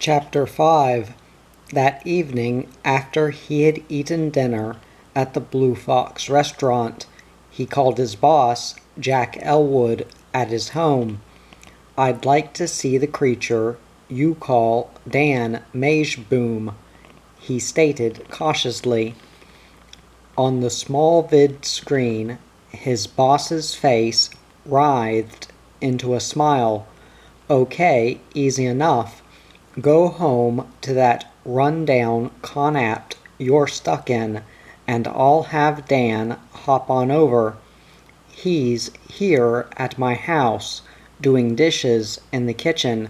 Chapter 5. That evening, after he had eaten dinner at the Blue Fox restaurant, he called his boss, Jack Elwood, at his home. "I'd like to see the creature you call Dan Majeboom," he stated cautiously. On the small vid screen, his boss's face writhed into a smile. "Okay, easy enough. Go home to that run-down Connacht you're stuck in, and I'll have Dan hop on over. He's here at my house, doing dishes in the kitchen.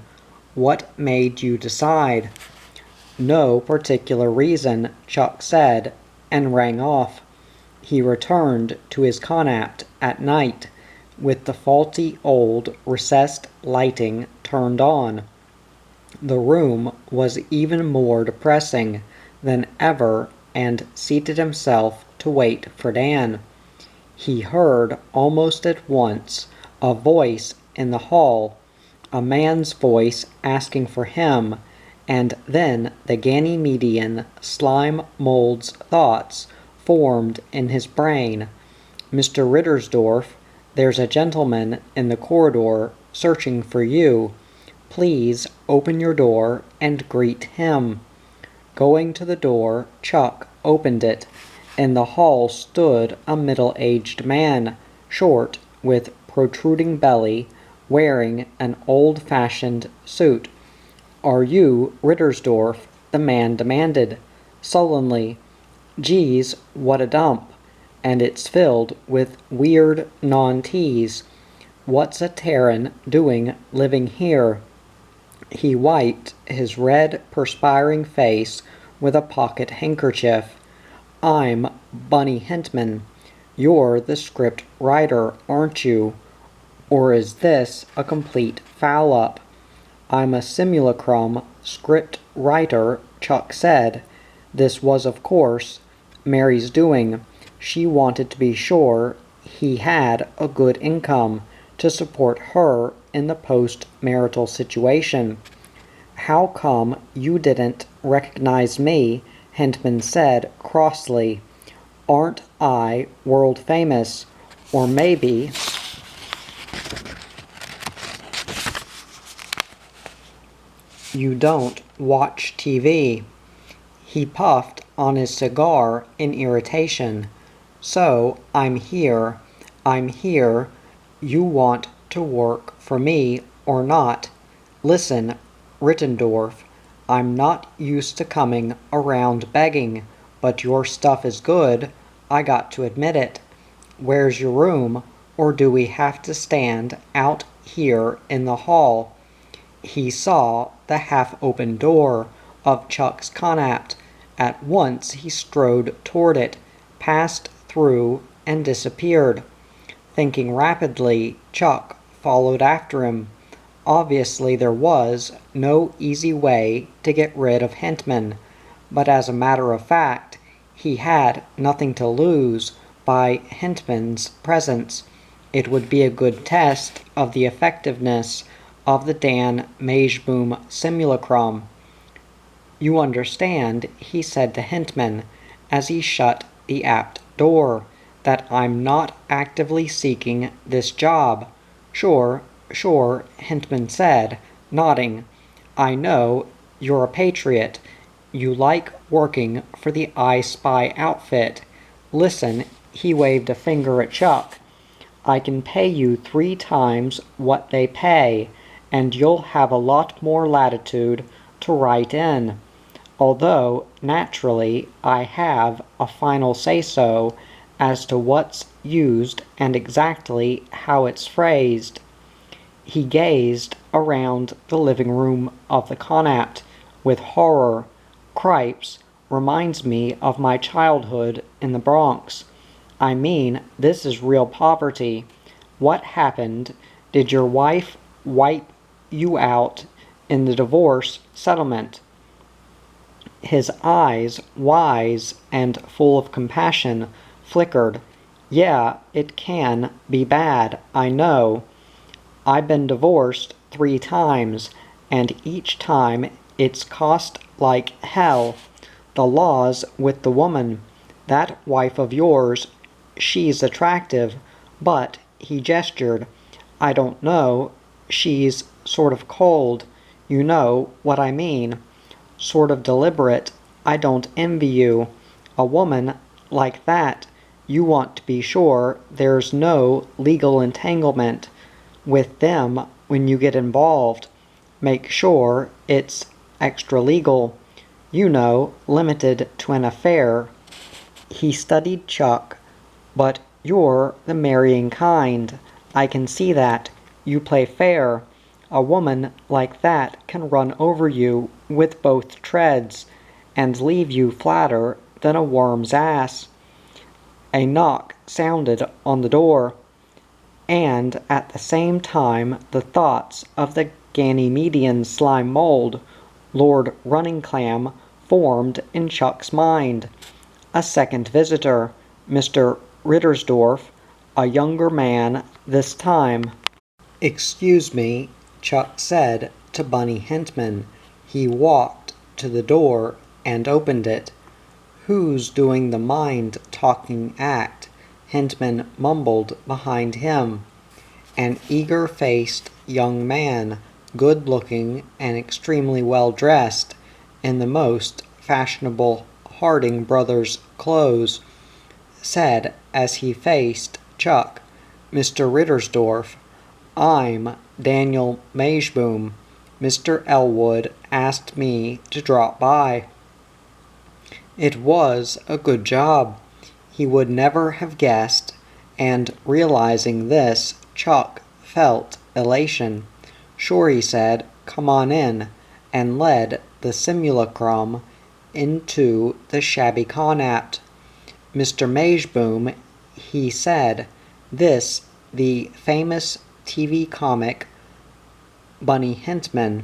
What made you decide?" "No particular reason," Chuck said, and rang off. He returned to his Connacht at night, with the faulty old recessed lighting turned on. The room was even more depressing than ever, and seated himself to wait for Dan. He heard almost at once a voice in the hall, a man's voice asking for him, and then the Ganymedian slime mold's thoughts formed in his brain. "Mr. Rittersdorf, there's a gentleman in the corridor searching for you. Please open your door and greet him." Going to the door, Chuck opened it. In the hall stood a middle-aged man, short, with protruding belly, wearing an old-fashioned suit. "Are you Rittersdorf?" the man demanded, sullenly. "Geez, what a dump. And it's filled with weird non-teas. What's a Terran doing living here?" He wiped his red, perspiring face with a pocket handkerchief. "I'm Bunny Hintman. You're the script writer, aren't you? Or is this a complete foul-up?" "I'm a simulacrum script writer," Chuck said. This was, of course, Mary's doing. She wanted to be sure he had a good income to support her in the post-marital situation. "How come you didn't recognize me?" Hintman said crossly. "Aren't I world-famous? Or maybe you don't watch TV." He puffed on his cigar in irritation. "So I'm here. You want to work for me or not? Listen, Rittendorf, I'm not used to coming around begging, but your stuff is good, I got to admit it. Where's your room, or do we have to stand out here in the hall?" He saw the half-open door of Chuck's Connacht. At once he strode toward it, passed through, and disappeared. Thinking rapidly, Chuck followed after him. Obviously there was no easy way to get rid of Hintman, but as a matter of fact, he had nothing to lose by Hintman's presence. It would be a good test of the effectiveness of the Dan Majeboom simulacrum. "You understand," he said to Hintman, as he shut the apt door, "that I'm not actively seeking this job." Sure, Hintman said, nodding. "I know you're a patriot. You like working for the I Spy outfit. Listen," he waved a finger at Chuck. "I can pay you 3 times what they pay, and you'll have a lot more latitude to write in. Although, naturally, I have a final say-so as to what's used and exactly how it's phrased." He gazed around the living room of the Connacht with horror. "Cripes, reminds me of my childhood in the Bronx. I mean, this is real poverty. What happened? Did your wife wipe you out in the divorce settlement?" His eyes, wise and full of compassion, flickered. "Yeah, it can be bad, I know. I've been divorced 3 times, and each time It's cost like hell. The law's with the woman. That wife of yours, she's attractive, but, he gestured, I don't know, she's sort of cold. You know what I mean. Sort of deliberate. I don't envy you. A woman like that, you want to be sure there's no legal entanglement with them when you get involved. Make sure it's extra legal. You know, limited to an affair. He studied Chuck. But you're the marrying kind. I can see that. You play fair. A woman like that can run over you with both treads and leave you flatter than a worm's ass. A knock sounded on the door, and at the same time the thoughts of the Ganymedian slime mold, Lord Runningclam, formed in Chuck's mind. A second visitor, Mr. Rittersdorf, a younger man this time. "Excuse me," Chuck said to Bunny Hintman. He walked to the door and opened it. "Who's doing the mind-talking act?" Hintman mumbled behind him. An eager-faced young man, good-looking and extremely well-dressed, in the most fashionable Harding Brothers clothes, said as he faced Chuck, "Mr. Rittersdorf, I'm Daniel Majeboom. Mr. Elwood asked me to drop by." It was a good job. He would never have guessed, and realizing this, Chuck felt elation. "Sure," he said, "come on in," and led the simulacrum into the shabby connaught. "Mr. Majeboom," he said, "this the famous TV comic Bunny Hintman.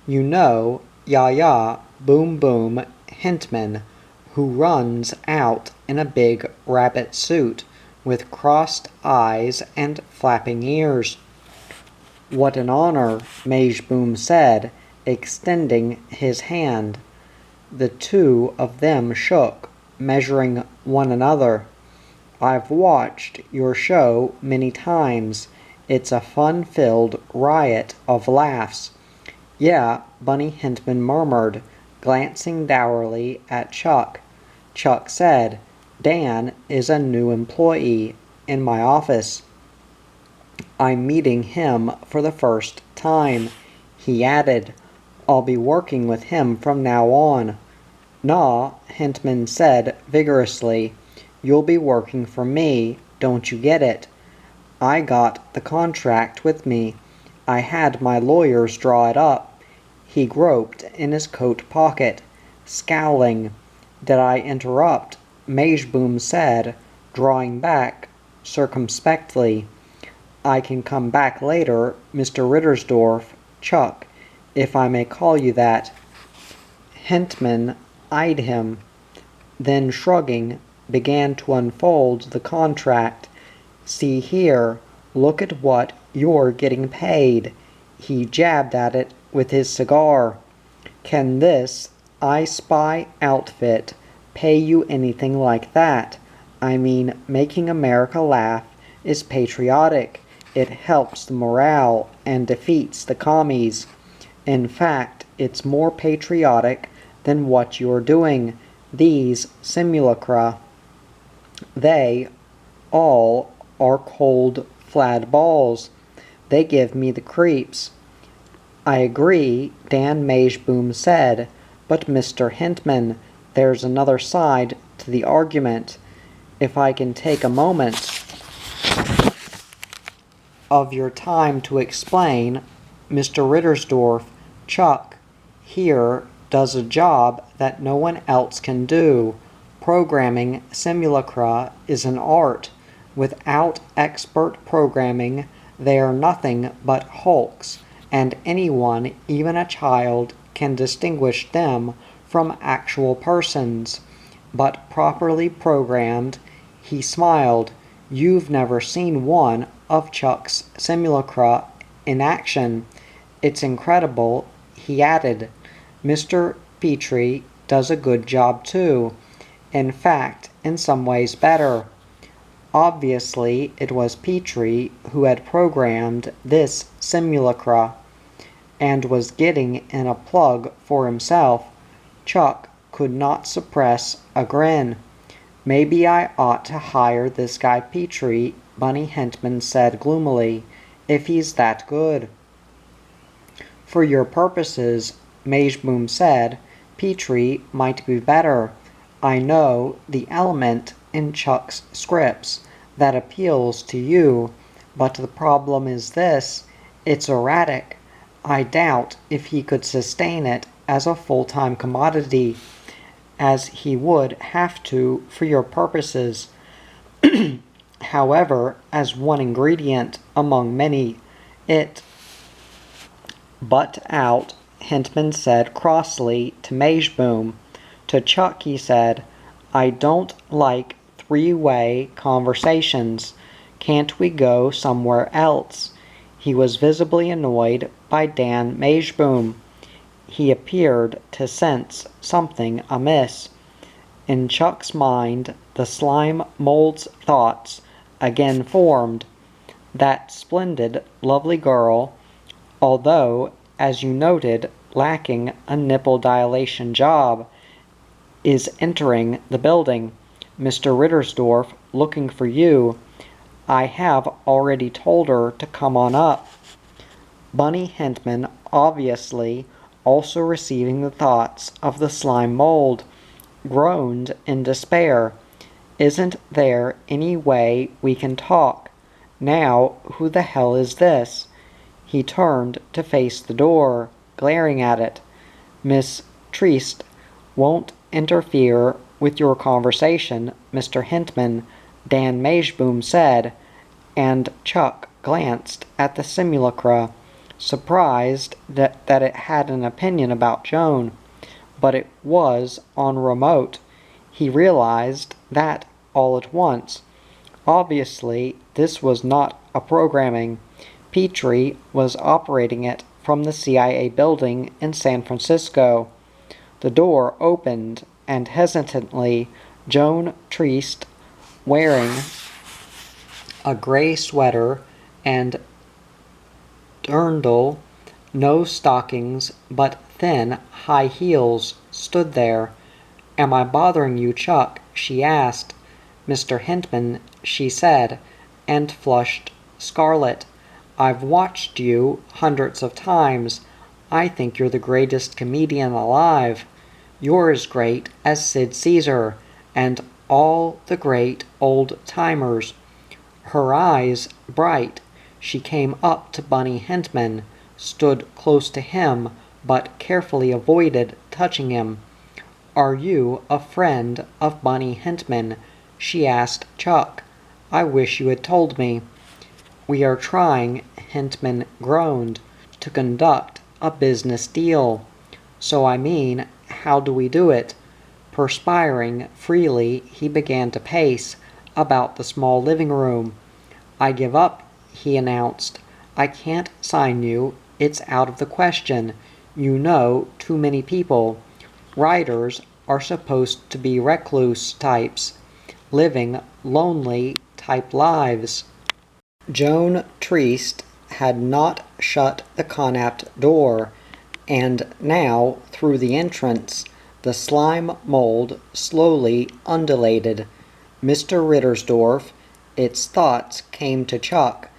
You know, Ya Boom Boom Hintman, who runs out in a big rabbit suit with crossed eyes and flapping ears." "What an honor," Majeboom said, extending his hand. The two of them shook, measuring one another. "I've watched your show many times. It's a fun-filled riot of laughs." "Yeah," Bunny Hintman murmured, glancing dourly at Chuck. Chuck said, "Dan is a new employee in my office. I'm meeting him for the first time." He added, "I'll be working with him from now on." "Naw," Hintman said vigorously. "You'll be working for me, don't you get it? I got the contract with me. I had my lawyers draw it up." He groped in his coat pocket, scowling. "Did I interrupt?" Majeboom said, drawing back circumspectly. "I can come back later, Mr. Rittersdorf, Chuck, if I may call you that." Hintman eyed him, then shrugging, began to unfold the contract. "See here, look at what you're getting paid." He jabbed at it with his cigar. "Can this I Spy outfit pay you anything like that? I mean, making America laugh is patriotic. It helps the morale and defeats the commies. In fact, it's more patriotic than what you're doing, these simulacra. They all are cold, flat balls. They give me the creeps." "I agree," Dan Majeboom said, "but Mr. Hintman, there's another side to the argument. If I can take a moment of your time to explain, Mr. Rittersdorf, Chuck here does a job that no one else can do. Programming simulacra is an art. Without expert programming, they are nothing but hulks, and anyone, even a child, can distinguish them from actual persons. But properly programmed," he smiled, "you've never seen one of Chuck's simulacra in action. It's incredible," he added. "Mr. Petrie does a good job too. In fact, in some ways better." Obviously, it was Petrie who had programmed this simulacra, and was getting in a plug for himself. Chuck could not suppress a grin. "Maybe I ought to hire this guy Petrie," Bunny Hintman said gloomily, "if he's that good." "For your purposes," Majeboom said, "Petrie might be better. I know the element in Chuck's scripts that appeals to you, but the problem is this: it's erratic. I doubt if he could sustain it as a full-time commodity, as he would have to for your purposes. However, as one ingredient among many, it—" "Butt out," Hintman said crossly to Majeboom. To Chuck he said, "I don't like three-way conversations. Can't we go somewhere else?" He was visibly annoyed by Dan Majeboom. He appeared to sense something amiss. In Chuck's mind, the slime mold's thoughts again formed. That splendid, lovely girl, although, as you noted, lacking a nipple dilation job, is entering the building. Mr. Rittersdorf looking for you. I have already told her to come on up." Bunny Hintman, obviously also receiving the thoughts of the slime mold, groaned in despair. "Isn't there any way we can talk? Now, who the hell is this?" He turned to face the door, glaring at it. "Miss Treist won't interfere with your conversation, Mr. Hintman," Dan Majeboom said, and Chuck glanced at the simulacra, surprised that it had an opinion about Joan. But it was on remote. He realized that all at once. Obviously, this was not a programming. Petrie was operating it from the CIA building in San Francisco. The door opened, and hesitantly, Joan Treist, wearing a gray sweater and dirndl, no stockings but thin high heels, stood there. "Am I bothering you, Chuck?" she asked. "Mr. Hintman," she said, and flushed scarlet. "I've watched you hundreds of times. I think you're the greatest comedian alive. You're as great as Sid Caesar, and all the great old-timers." Her eyes bright, she came up to Bunny Hintman, stood close to him, but carefully avoided touching him. "Are you a friend of Bunny Hintman?" she asked Chuck. "I wish you had told me." "We are trying," Hintman groaned, "to conduct a business deal." "So I mean, how do we do it?" Perspiring freely, he began to pace about the small living room. "I give up," he announced. "I can't sign you. It's out of the question. You know too many people. Writers are supposed to be recluse types, living lonely type lives." Joan Treist had not shut the Connacht door, and now, through the entrance, the slime mold slowly undulated. "Mr. Rittersdorf," its thoughts came to Chuck,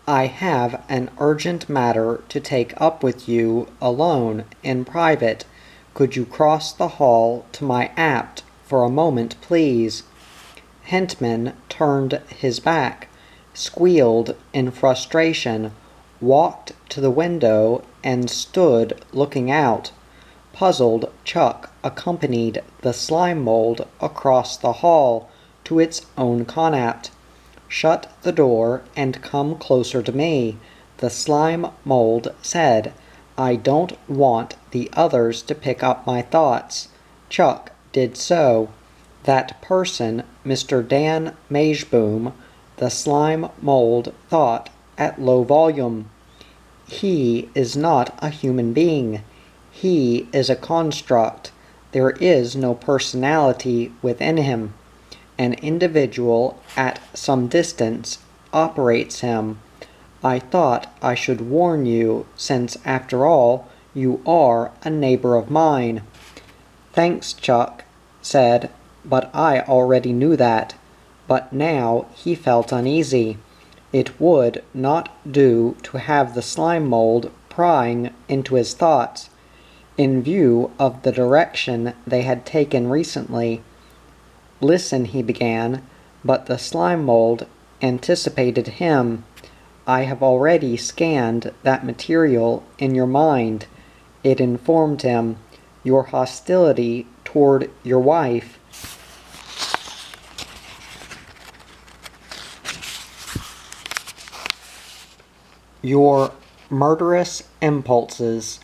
"I have an urgent matter to take up with you alone, in private. Could you cross the hall to my apt for a moment, please?" Hintman turned his back, squealed in frustration, walked to the window, and stood looking out. Puzzled, Chuck accompanied the slime mold across the hall to its own connaught. "Shut the door and come closer to me," the slime mold said. "I don't want the others to pick up my thoughts." Chuck did so. That person, Mr. Dan Majeboom, the slime mold thought at low volume. He is not a human being. He is a construct. There is no personality within him. An individual at some distance operates him. I thought I should warn you, since after all, you are a neighbor of mine. Thanks, Chuck said, but I already knew that. But now he felt uneasy. It would not do to have the slime mold prying into his thoughts. In view of the direction they had taken recently. Listen, he began, but the slime mold anticipated him. I have already scanned that material in your mind. It informed him. Your hostility toward your wife. Your murderous impulses.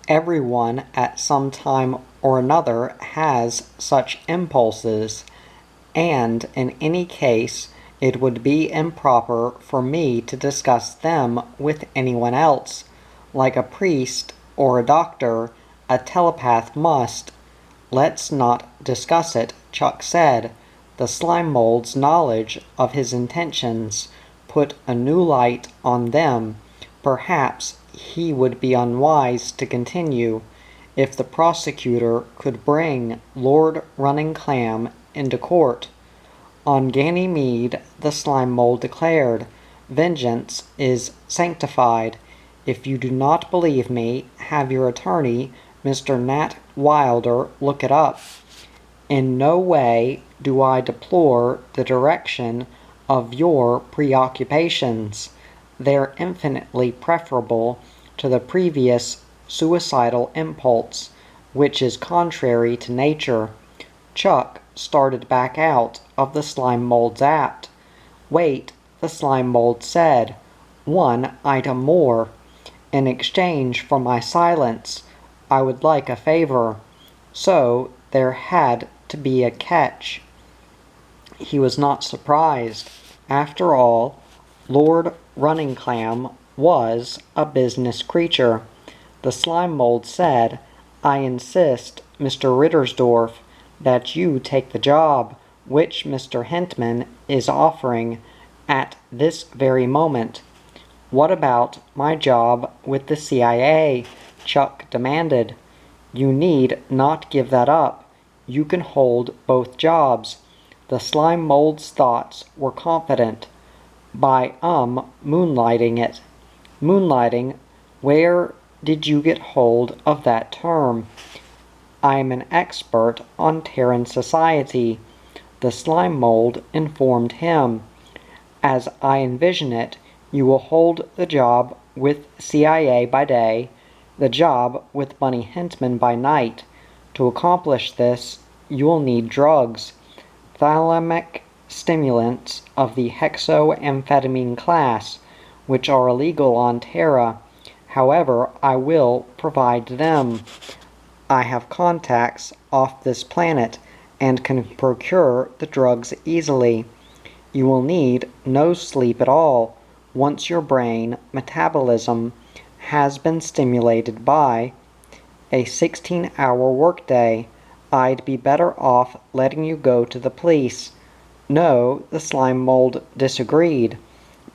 Everyone at some time or another has such impulses, and in any case it would be improper for me to discuss them with anyone else. Like a priest or a doctor, a telepath must. Let's not discuss it, Chuck said. The slime mold's knowledge of his intentions put a new light on them. Perhaps he would be unwise to continue. If the prosecutor could bring Lord Running Clam into court. On Ganymede, the slime mold declared, vengeance is sanctified. If you do not believe me, have your attorney, Mr. Nat Wilder, look it up. In no way do I deplore the direction of your preoccupations. They're infinitely preferable to the previous suicidal impulse, which is contrary to nature. Chuck started back out of the slime mold's apt. Wait, the slime mold said. One item more. In exchange for my silence, I would like a favor. So there had to be a catch. He was not surprised. After all, Lord Running Clam was a business creature. The slime mold said, I insist, Mr. Rittersdorf, that you take the job which Mr. Hentman is offering at this very moment. What about my job with the CIA? Chuck demanded. You need not give that up. You can hold both jobs. The slime mold's thoughts were confident. By moonlighting it. Moonlighting, where did you get hold of that term? I am an expert on Terran society, the slime mold informed him. As I envision it, you will hold the job with CIA by day, the job with Bunny Hentman by night. To accomplish this, you will need drugs, thalamic stimulants of the hexoamphetamine class, which are illegal on Terra. However, I will provide them. I have contacts off this planet and can procure the drugs easily. You will need no sleep at all once your brain metabolism has been stimulated by a 16-hour workday. I'd be better off letting you go to the police. No, the slime mold disagreed,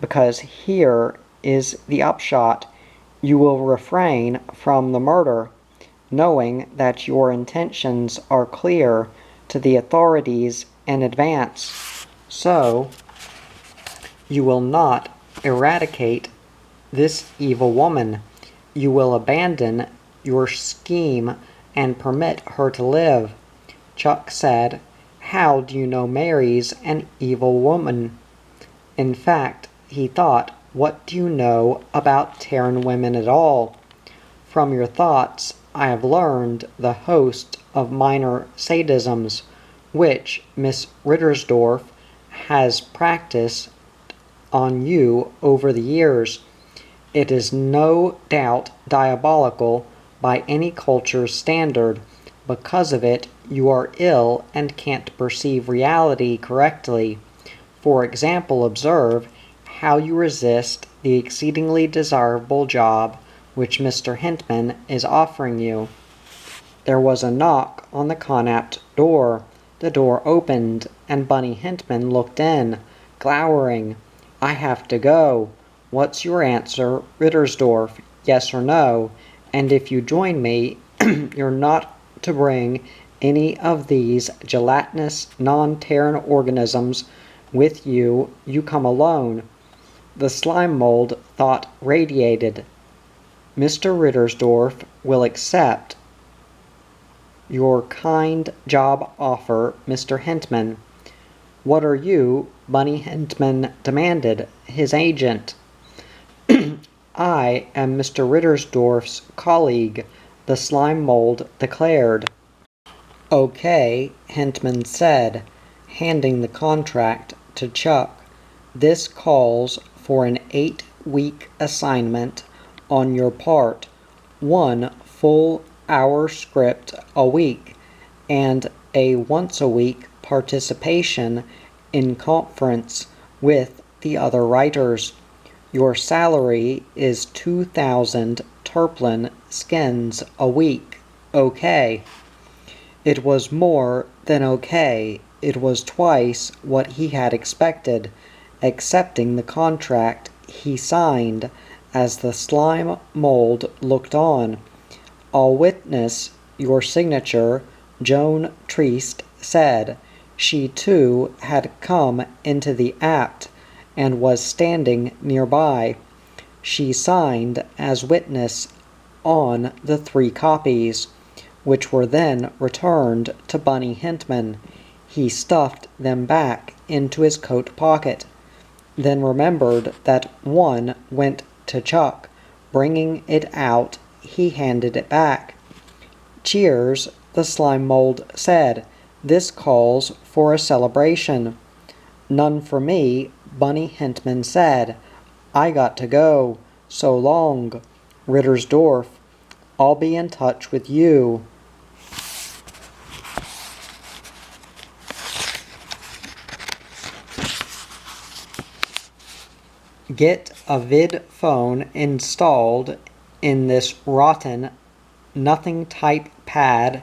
because here is the upshot. You will refrain from the murder, knowing that your intentions are clear to the authorities in advance. So, you will not eradicate this evil woman. You will abandon your scheme and permit her to live. Chuck said, How do you know Mary's an evil woman? In fact, he thought, what do you know about Terran women at all? From your thoughts, I have learned the host of minor sadisms, which Miss Rittersdorf has practiced on you over the years. It is no doubt diabolical by any culture's standard. Because of it, you are ill and can't perceive reality correctly. For example, observe how you resist the exceedingly desirable job which Mr. Hintman is offering you." There was a knock on the Connaught door. The door opened, and Bunny Hintman looked in, glowering. "I have to go. What's your answer, Rittersdorf? Yes or no? And if you join me, you're not to bring any of these gelatinous, non-Terran organisms with you. You come alone." The slime mold thought radiated. "Mr. Rittersdorf will accept your kind job offer, Mr. Hintman." "What are you?" Bunny Hintman demanded, his agent. "I am Mr. Rittersdorf's colleague," the slime mold declared. "Okay," Hintman said, handing the contract to Chuck. "This calls for an 8-week assignment on your part, 1 full hour script a week, and a once-a-week participation in conference with the other writers. Your salary is 2,000 Turplin skins a week. Okay." It was more than okay. It was twice what he had expected. Accepting the contract, he signed as the slime mold looked on. "I'll witness your signature," Joan Triest said. She too had come into the act and was standing nearby. She signed as witness on the 3 copies, which were then returned to Bunny Hintman. He stuffed them back into his coat pocket, then remembered that one went to Chuck. Bringing it out, he handed it back. "Cheers," the slime mold said. "This calls for a celebration." "None for me," Bunny Hintman said. "I got to go. So long, Rittersdorf. I'll be in touch with you." Get a vid phone installed in this rotten nothing type pad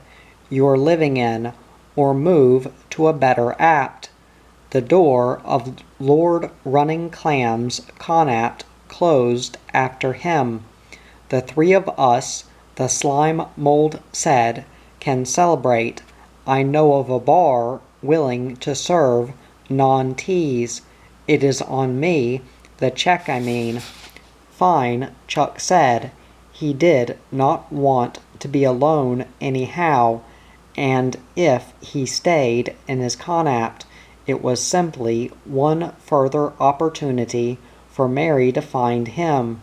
you're living in, or move to a better apt. The door of Lord Running Clam's Connaught closed after him. "The 3 of us," the slime mold said, "can celebrate. I know of a bar willing to serve non-teas. It is on me, the check I mean." "Fine," Chuck said. He did not want to be alone anyhow, and if he stayed in his Connaught, it was simply one further opportunity for Mary to find him.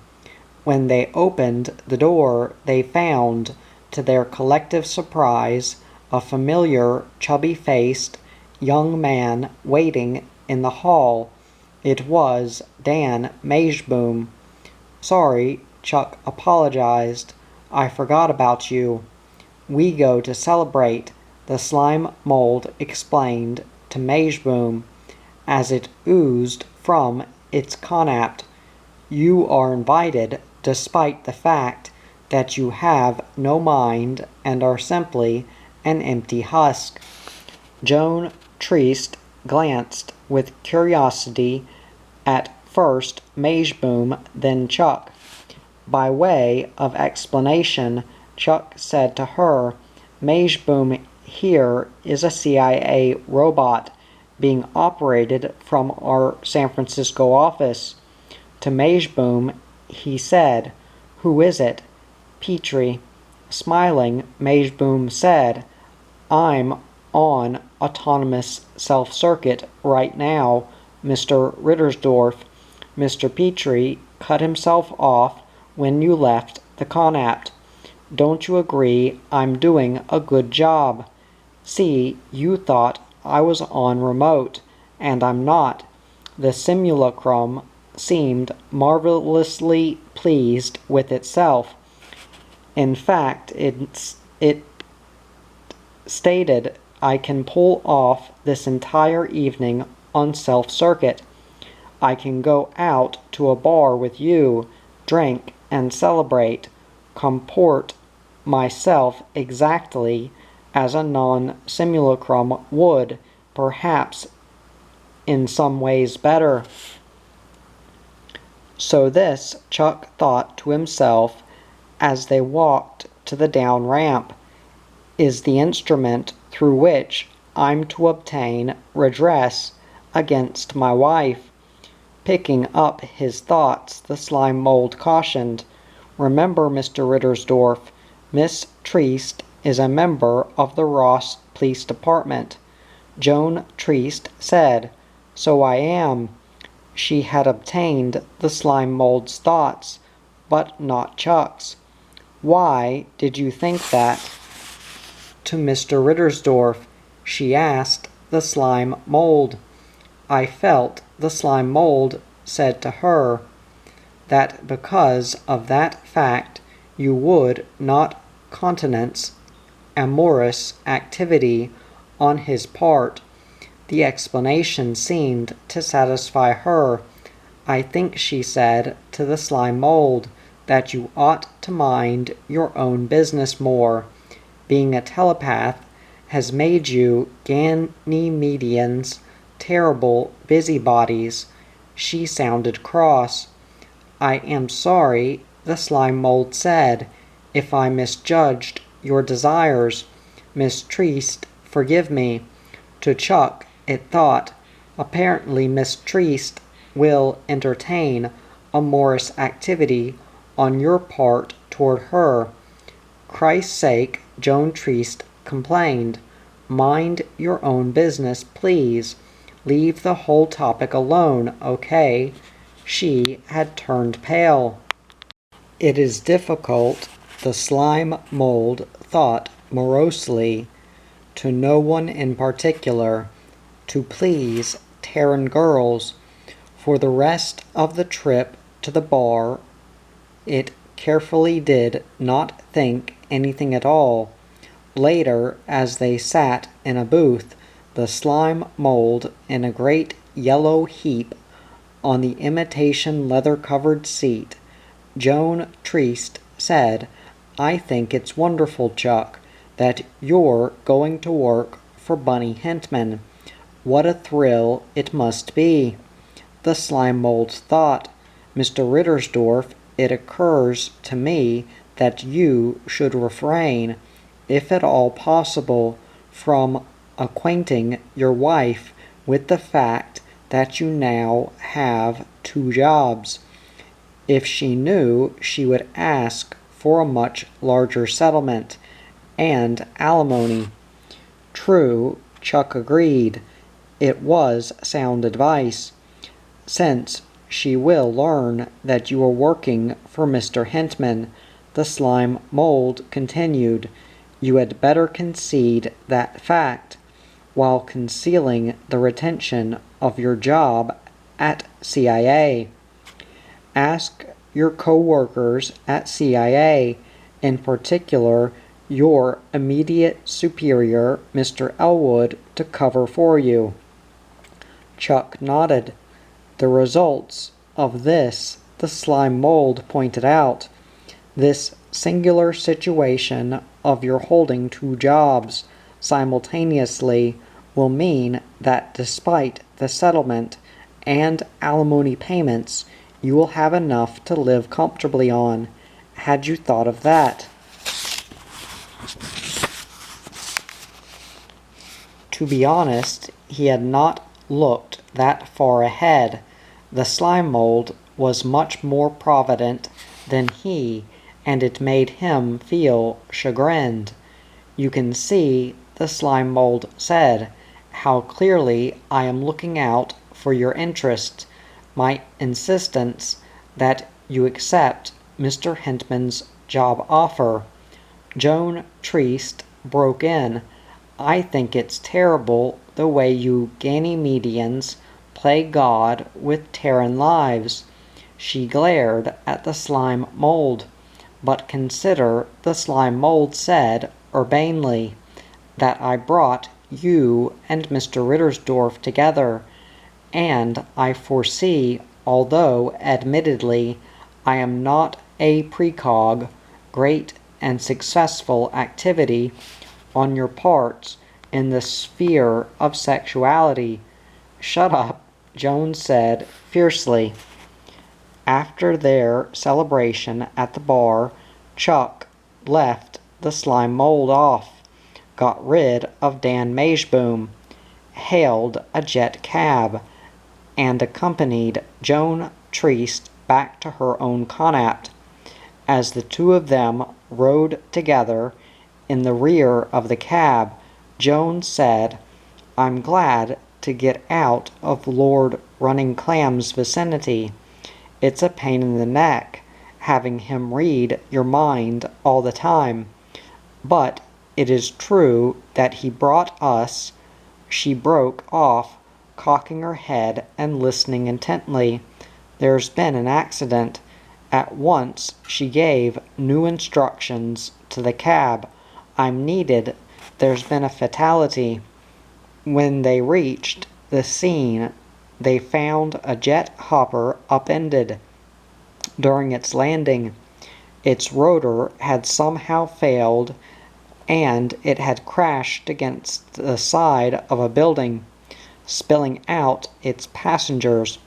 When they opened the door, they found, to their collective surprise, a familiar, chubby-faced young man waiting in the hall. It was Dan Majeboom. "Sorry," Chuck apologized. "I forgot about you." "We go to celebrate," the slime mold explained to Majeboom, as it oozed from its Connaught. "You are invited, despite the fact that you have no mind and are simply an empty husk." Joan Triest glanced with curiosity at first Majeboom, then Chuck. By way of explanation, Chuck said to her, "Majeboom here is a CIA robot being operated from our San Francisco office." To Majeboom, he said, "Who is it?" "Petrie." Smiling, Majeboom said, "I'm on autonomous self-circuit right now, Mr. Rittersdorf. Mr. Petrie cut himself off when you left the Connaught. Don't you agree I'm doing a good job? See, you thought I was on remote, and I'm not." The simulacrum seemed marvelously pleased with itself. In fact, it stated, "I can pull off this entire evening on self-circuit. I can go out to a bar with you, drink and celebrate, comport myself exactly as a non-simulacrum would, perhaps in some ways better. So this, Chuck thought to himself as they walked to the down ramp, is the instrument through which I'm to obtain redress against my wife. Picking up his thoughts, the slime mold cautioned, "Remember, Mr. Rittersdorf, Miss Treast is a member of the Ross Police Department." Joan Treast said, "So I am." She had obtained the slime mold's thoughts, but not Chuck's. "Why did you think that?" To Mr. Rittersdorf, she asked the slime mold. "I felt," the slime mold said to her, "that because of that fact you would not countenance amorous activity on his part." The explanation seemed to satisfy her. "I think," she said to the slime mold, "that you ought to mind your own business more. Being a telepath has made you Ganymedians terrible busybodies." She sounded cross. "I am sorry," the slime mold said, "if I misjudged your desires. Miss Treast, forgive me." To Chuck, it thought, "Apparently Miss Treast will entertain amorous activity on your part toward her." "Christ's sake," Joan Treast complained, "mind your own business, please. Leave the whole topic alone, okay?" She had turned pale. "It is difficult," the slime mold thought morosely, "to no one in particular, to please Terran girls." For the rest of the trip to the bar, it carefully did not think anything at all. Later, as they sat in a booth, the slime mold in a great yellow heap on the imitation leather-covered seat, Joan Treast said, "I think it's wonderful, Chuck, that you're going to work for Bunny Hintman. What a thrill it must be." The slime mold thought, "Mr. Rittersdorf, it occurs to me that you should refrain, if at all possible, from acquainting your wife with the fact that you now have 2 jobs. If she knew, she would ask for a much larger settlement and alimony." "True," Chuck agreed. It was sound advice. "Since she will learn that you are working for Mr. Hintman," the slime mold continued, "you had better concede that fact, while concealing the retention of your job at CIA. Ask your co-workers at CIA, in particular your immediate superior, Mr. Elwood, to cover for you." Chuck nodded. "The results of this," the slime mold pointed out, "this singular situation of your holding 2 jobs simultaneously will mean that despite the settlement and alimony payments, you will have enough to live comfortably on. Had you thought of that?" To be honest, he had not looked that far ahead. The slime mold was much more provident than he, and it made him feel chagrined. "You can see," the slime mold said, "how clearly I am looking out for your interest. My insistence that you accept Mr. Hintman's job offer." Joan Treast broke in, "I think it's terrible the way you Ganymedians play God with Terran lives." She glared at the slime mold. "But consider," the slime mold said urbanely, "that I brought you and Mr. Rittersdorf together. and I foresee, although admittedly I am not a precog, great and successful activity on your parts in the sphere of sexuality." "Shut up," Jones said fiercely. After their celebration at the bar, Chuck left the slime mold off, got rid of Dan Majeboom, hailed a jet cab, and accompanied Joan Treast back to her own connaught. As the two of them rode together in the rear of the cab, Joan said, "I'm glad to get out of Lord Runningclam's vicinity. It's a pain in the neck, having him read your mind all the time. But it is true that he brought us—" She broke off, cocking her head and listening intently. "There's been an accident." At once she gave new instructions to the cab. "I'm needed. There's been a fatality." When they reached the scene, they found a jet hopper upended during its landing. Its rotor had somehow failed, and it had crashed against the side of a building, spilling out its passengers.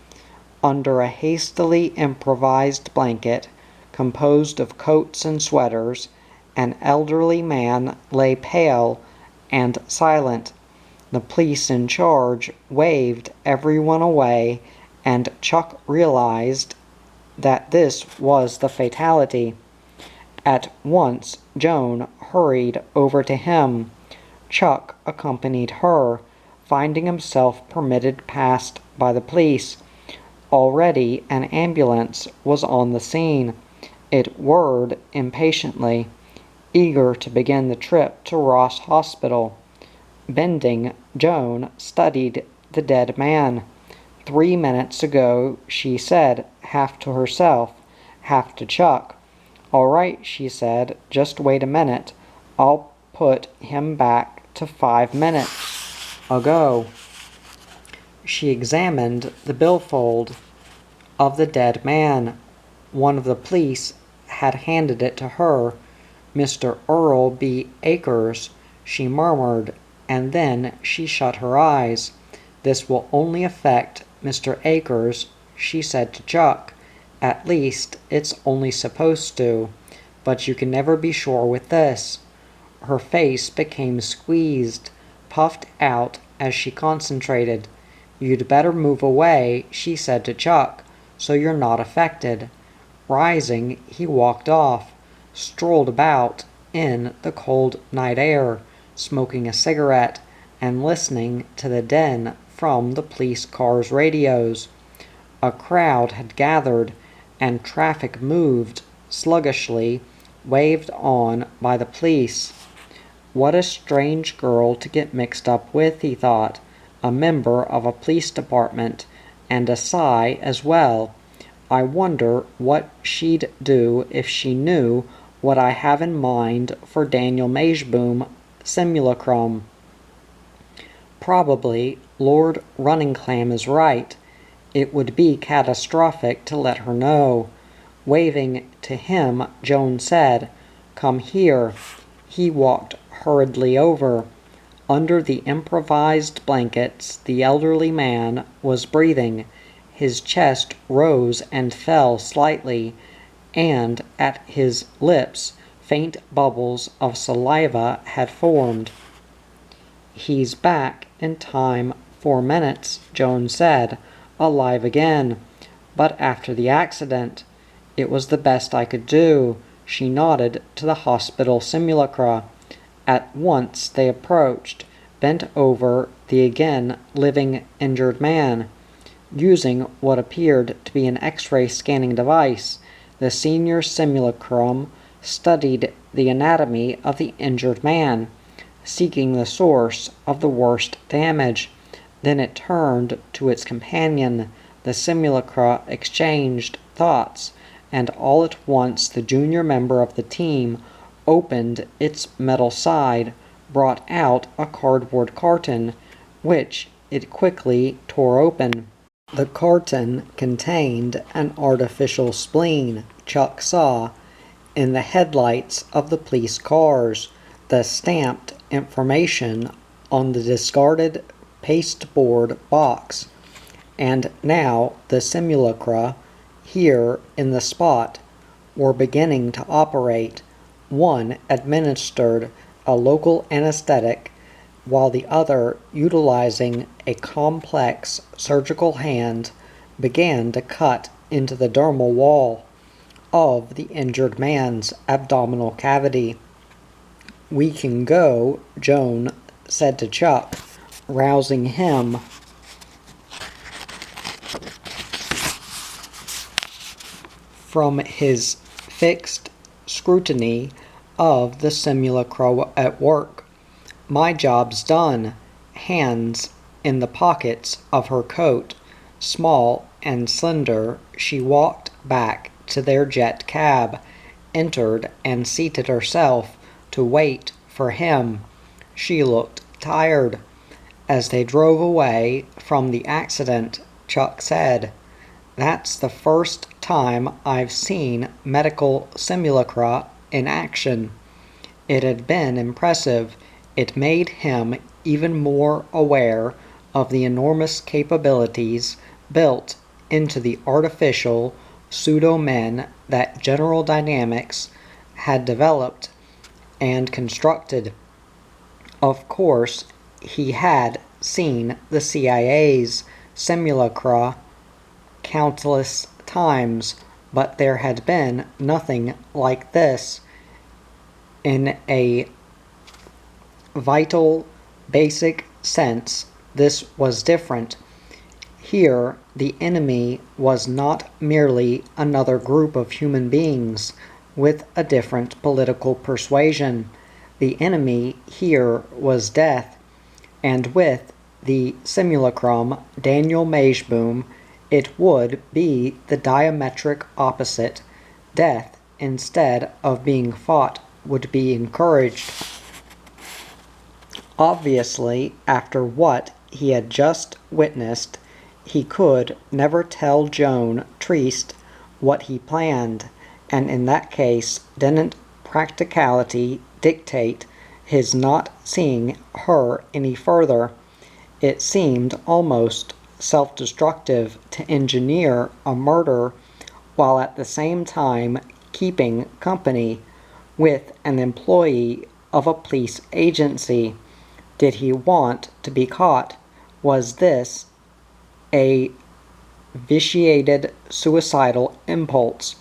Under a hastily improvised blanket, composed of coats and sweaters, an elderly man lay pale and silent. The police in charge waved everyone away, and Chuck realized that this was the fatality. At once Joan hurried over to him. Chuck accompanied her, finding himself permitted past by the police. Already an ambulance was on the scene. It whirred impatiently, eager to begin the trip to Ross Hospital. Bending, Joan studied the dead man. 3 minutes ago, she said, half to herself, half to Chuck. "All right," she said, "just wait a minute. I'll put him back to 5 minutes ago." She examined the billfold of the dead man. One of the police had handed it to her. "Mr. Earl B. Akers," she murmured, and then she shut her eyes. "This will only affect Mr. Akers," she said to Chuck. "At least, it's only supposed to. But you can never be sure with this." Her face became squeezed, puffed out as she concentrated. "You'd better move away," she said to Chuck, "so you're not affected." Rising, he walked off, strolled about in the cold night air, smoking a cigarette and listening to the din from the police cars' radios. A crowd had gathered, and traffic moved sluggishly, waved on by the police. What a strange girl to get mixed up with, he thought. A member of a police department, and a sigh as well. I wonder what she'd do if she knew what I have in mind for Daniel Majeboom simulacrum. Probably Lord Runningclam is right. It would be catastrophic to let her know. Waving to him, Joan said, "Come here." He walked hurriedly over. Under the improvised blankets, the elderly man was breathing. His chest rose and fell slightly, and at his lips faint bubbles of saliva had formed. "He's back in time 4 minutes," Joan said, "alive again. But after the accident, it was the best I could do." She nodded to the hospital simulacra. At once they approached, bent over the again living injured man. Using what appeared to be an X-ray scanning device, the senior simulacrum studied the anatomy of the injured man, seeking the source of the worst damage. Then it turned to its companion. The simulacra exchanged thoughts, and all at once the junior member of the team opened its metal side, brought out a cardboard carton, which it quickly tore open. The carton contained an artificial spleen Chuck saw in the headlights of the police cars, the stamped information on the discarded pasteboard box, and now the simulacra here in the spot were beginning to operate. One administered a local anesthetic while the other, utilizing a complex surgical hand, began to cut into the dermal wall of the injured man's abdominal cavity. "We can go," Joan said to Chuck, rousing him from his fixed scrutiny of the simulacra at work. "My job's done." Hands in the pockets of her coat, small and slender, she walked back to their jet cab, entered and seated herself to wait for him. She looked tired. As they drove away from the accident, Chuck said, "That's the first time I've seen medical simulacra in action." It had been impressive. It made him even more aware of the enormous capabilities built into the artificial pseudo-men that General Dynamics had developed and constructed. Of course, he had seen the CIA's simulacra countless times, but there had been nothing like this. In a vital, basic sense, this was different. Here, the enemy was not merely another group of human beings with a different political persuasion. The enemy here was death, and with the simulacrum Daniel Majeboom, it would be the diametric opposite. Death, instead of being fought, would be encouraged. Obviously, after what he had just witnessed, he could never tell Joan Triest what he planned, and in that case, didn't practicality dictate his not seeing her any further? It seemed almost self-destructive to engineer a murder while at the same time keeping company with an employee of a police agency. Did he want to be caught? Was this a vitiated suicidal impulse?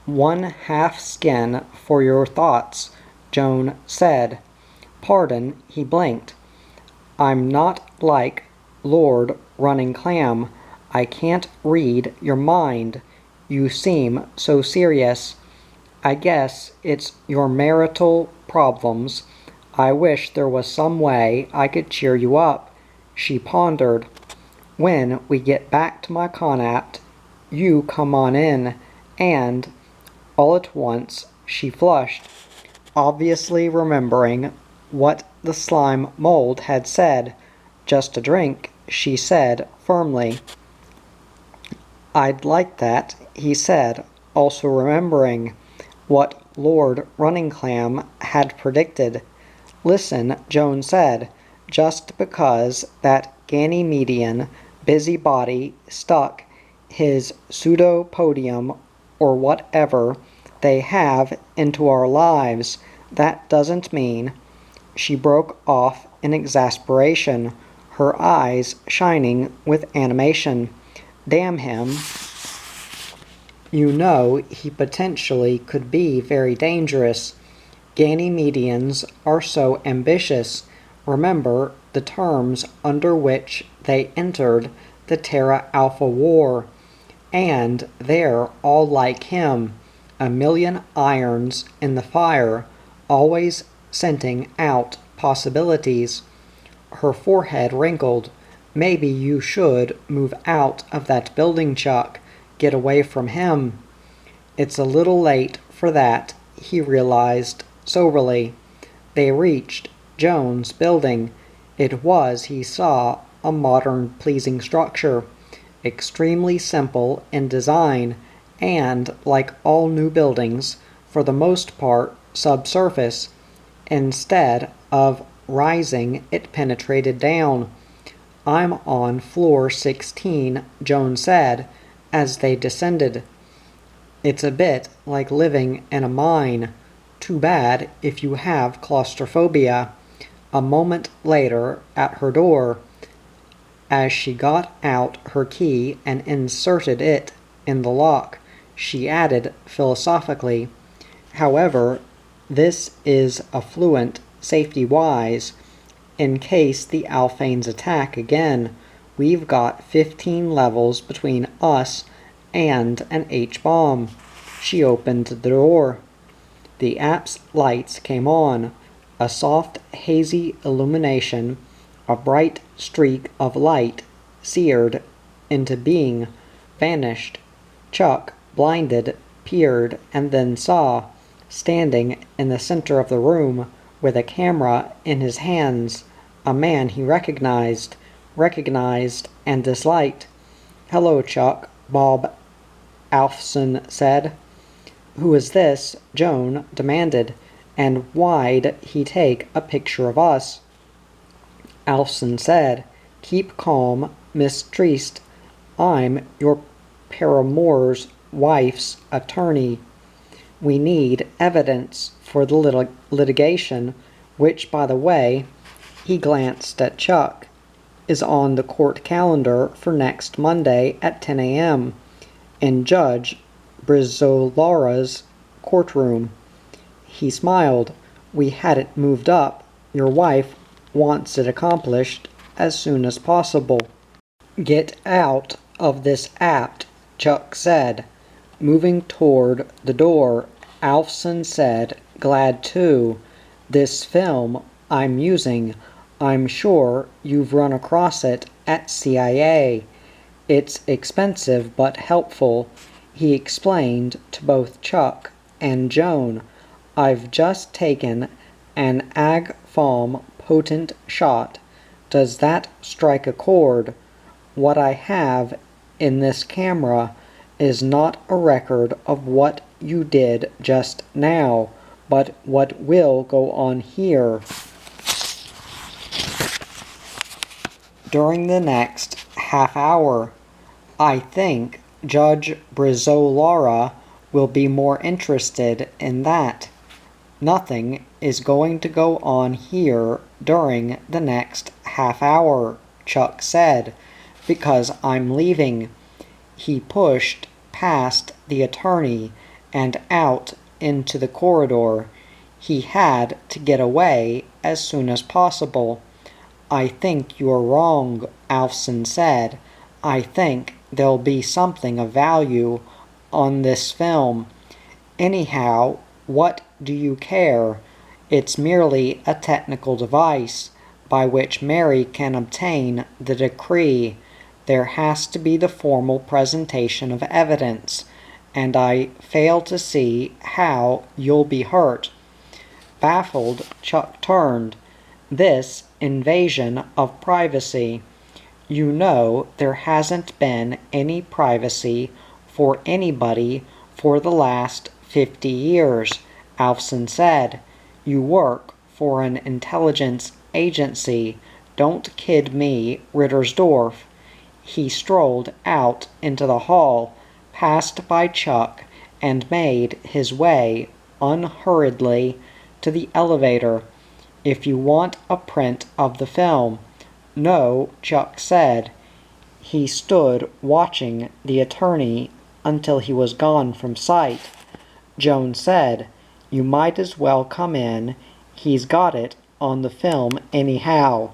"One half skin for your thoughts," Joan said. "Pardon," he blinked. "I'm not like Lord Running Clam. I can't read your mind. You seem so serious. I guess it's your marital problems. I wish there was some way I could cheer you up." She pondered. "When we get back to my Connaught, you come on in," and all at once she flushed, obviously remembering what the slime mold had said. "Just a drink," she said firmly. "I'd like that," he said, also remembering what Lord Runningclam had predicted. "Listen," Joan said, "just because that Ganymedian busybody stuck his pseudo-podium or whatever they have into our lives, that doesn't mean—" She broke off in exasperation, her eyes shining with animation. "Damn him. You know he potentially could be very dangerous. Ganymedians are so ambitious. Remember the terms under which they entered the Terra Alpha War. And they're all like him, a million irons in the fire, always scenting out possibilities." Her forehead wrinkled. "Maybe you should move out of that building, Chuck. Get away from him." "It's a little late for that," he realized soberly. They reached Joan's building. It was, he saw, a modern, pleasing structure. extremely simple in design and, like all new buildings, for the most part subsurface. Instead of rising, it penetrated down. "I'm on floor 16, Joan said, as they descended. "It's a bit like living in a mine. Too bad if you have claustrophobia." A moment later, at her door, as she got out her key and inserted it in the lock, she added philosophically, "However, this is affluent, safety-wise. In case the Alphanes attack again, we've got 15 levels between us and an H-bomb." She opened the door. The app's lights came on. A soft, hazy illumination, a bright streak of light, seared into being, vanished. Chuck, blinded, peered, and then saw, standing in the center of the room, with a camera in his hands, a man he recognized and disliked. "Hello, Chuck," Bob Alphson said. "Who is this?" Joan demanded. "And why'd he take a picture of us?" Alphson said, "Keep calm, Miss Treast. I'm your paramour's wife's attorney. We need evidence for the litigation, which, by the way," he glanced at Chuck, "is on the court calendar for next Monday at 10 a.m. in Judge Brizzolara's courtroom." He smiled. "We had it moved up. Your wife wants it accomplished as soon as possible." "Get out of this apt," Chuck said. Moving toward the door, Alphson said, "Glad to. This film I'm using, I'm sure you've run across it at CIA. It's expensive but helpful." He explained to both Chuck and Joan, "I've just taken an Alphane potent shot. Does that strike a chord? What I have in this camera is not a record of what you did just now, but what will go on here during the next half hour. I think Judge Brizzolara will be more interested in that." "Nothing is going to go on here during the next half hour," Chuck said, "because I'm leaving." He pushed past the attorney and out into the corridor. He had to get away as soon as possible. "I think you're wrong," Alphson said. "I think there'll be something of value on this film. Anyhow, what do you care? It's merely a technical device by which Mary can obtain the decree. There has to be the formal presentation of evidence, and I fail to see how you'll be hurt." Baffled, Chuck turned. "This invasion of privacy. You know there hasn't been any privacy for anybody for the last 50 years, Alphson said. "You work for an intelligence agency. Don't kid me, Rittersdorf." He strolled out into the hall, passed by Chuck, and made his way unhurriedly to the elevator. "If you want a print of the film." "No," Chuck said. He stood watching the attorney until he was gone from sight. Joan said, "You might as well come in. He's got it on the film anyhow."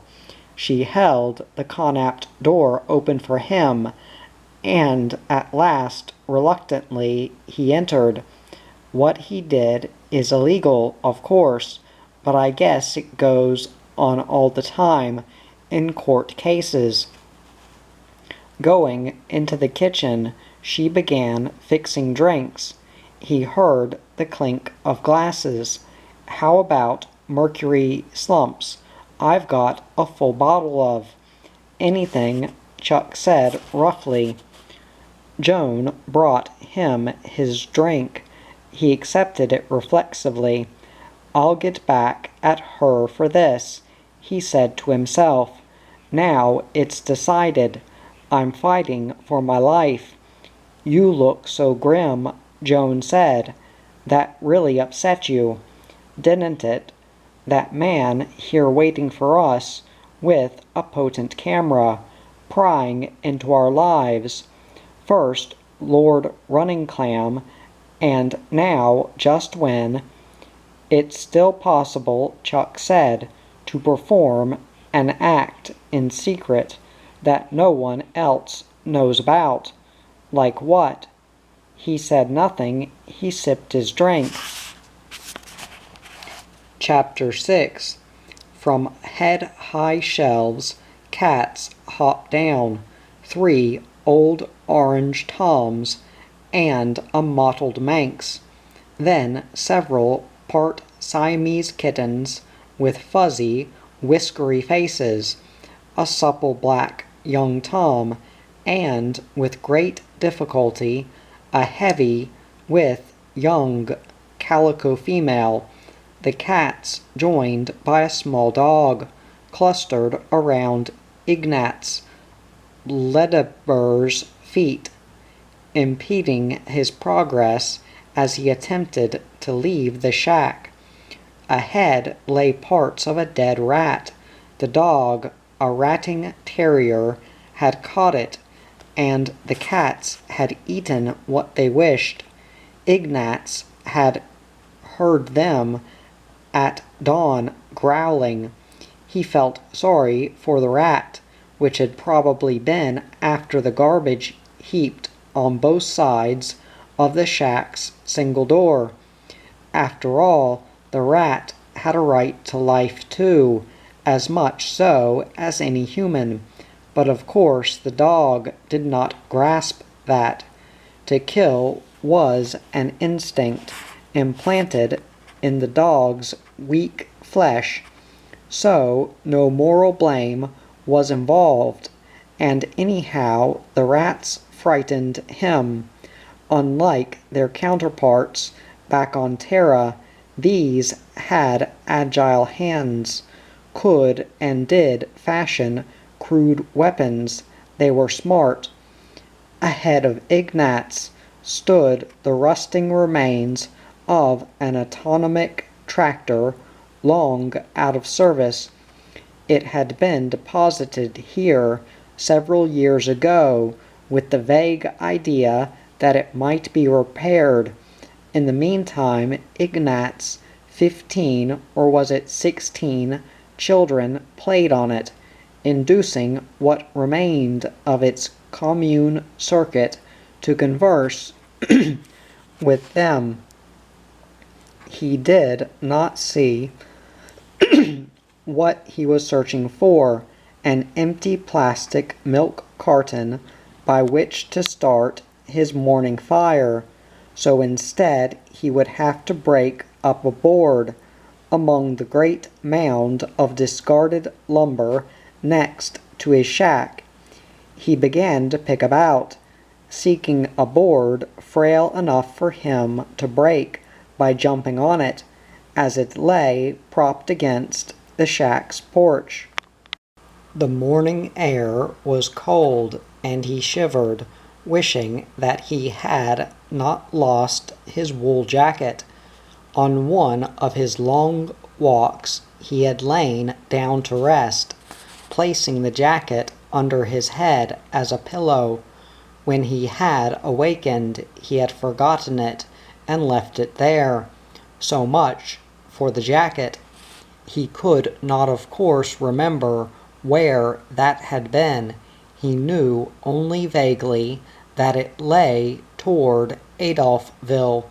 She held the Connaught door open for him, and at last, reluctantly, he entered. "What he did is illegal, of course, but I guess it goes on all the time in court cases." Going into the kitchen, she began fixing drinks. He heard the clink of glasses. "How about Mercury Slumps? I've got a full bottle of." "Anything Chuck said roughly. Joan brought him his drink. He accepted it reflexively. "I'll get back at her for this," he said to himself. "Now it's decided. I'm fighting for my life." "You look so grim," Joan said. "That really upset you, didn't it? That man here waiting for us, with a potent camera, prying into our lives. First Lord Running Clam, and now just when—" "It's still possible," Chuck said, "to perform an act in secret that no one else knows about." "Like what?" He said nothing. He sipped his drink. Chapter 6. From head-high shelves, cats hopped down. 3 old orange toms and a mottled Manx. Then several part Siamese kittens with fuzzy, whiskery faces, a supple black young tom, and, with great difficulty, a heavy with young calico female. The cats, joined by a small dog, clustered around Ignatz Ledbeur's feet, impeding his progress as he attempted to leave the shack. Ahead lay parts of a dead rat. The dog, a ratting terrier, had caught it, and the cats had eaten what they wished. Ignatz had heard them at dawn growling. He felt sorry for the rat, which had probably been after the garbage heaped on both sides of the shack's single door. After all, the rat had a right to life too, as much so as any human. But of course the dog did not grasp that. To kill was an instinct implanted in the dog's weak flesh, so no moral blame was involved, and anyhow the rats frightened him. Unlike their counterparts back on Terra, these had agile hands, could and did fashion crude weapons. They were smart. Ahead of Ignatz stood the rusting remains of an autonomic tractor, long out of service. It had been deposited here several years ago with the vague idea that it might be repaired. In the meantime, Ignatz 15, or was it 16, children played on it, inducing what remained of its commune circuit to converse with them. He did not see what he was searching for, an empty plastic milk carton by which to start his morning fire, so instead he would have to break up a board among the great mound of discarded lumber next to his shack. He began to pick about, seeking a board frail enough for him to break by jumping on it, as it lay propped against the shack's porch. The morning air was cold, and he shivered, wishing that he had not lost his wool jacket. On one of his long walks he had lain down to rest, placing the jacket under his head as a pillow. When he had awakened, he had forgotten it and left it there. So much for the jacket. He could not, of course, remember where that had been. He knew only vaguely that it lay toward Adolphville,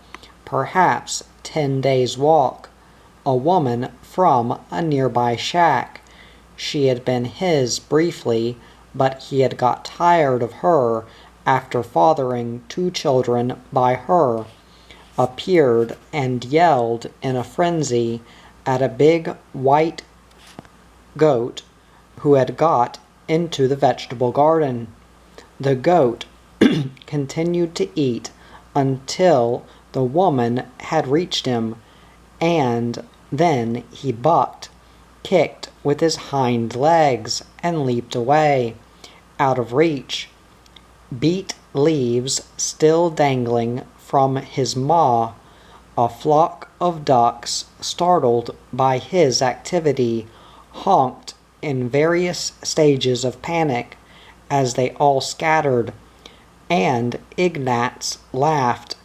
perhaps 10 days' walk. A woman from a nearby shack. She had been his briefly, but he had got tired of her after fathering 2 children by her. Appeared and yelled in a frenzy at a big white goat who had got into the vegetable garden. The goat continued to eat until the woman had reached him, and then he bucked, kicked with his hind legs, and leaped away, out of reach. Beet leaves still dangling from his maw, a flock of ducks, startled by his activity, honked in various stages of panic as they all scattered, and Ignatz laughed.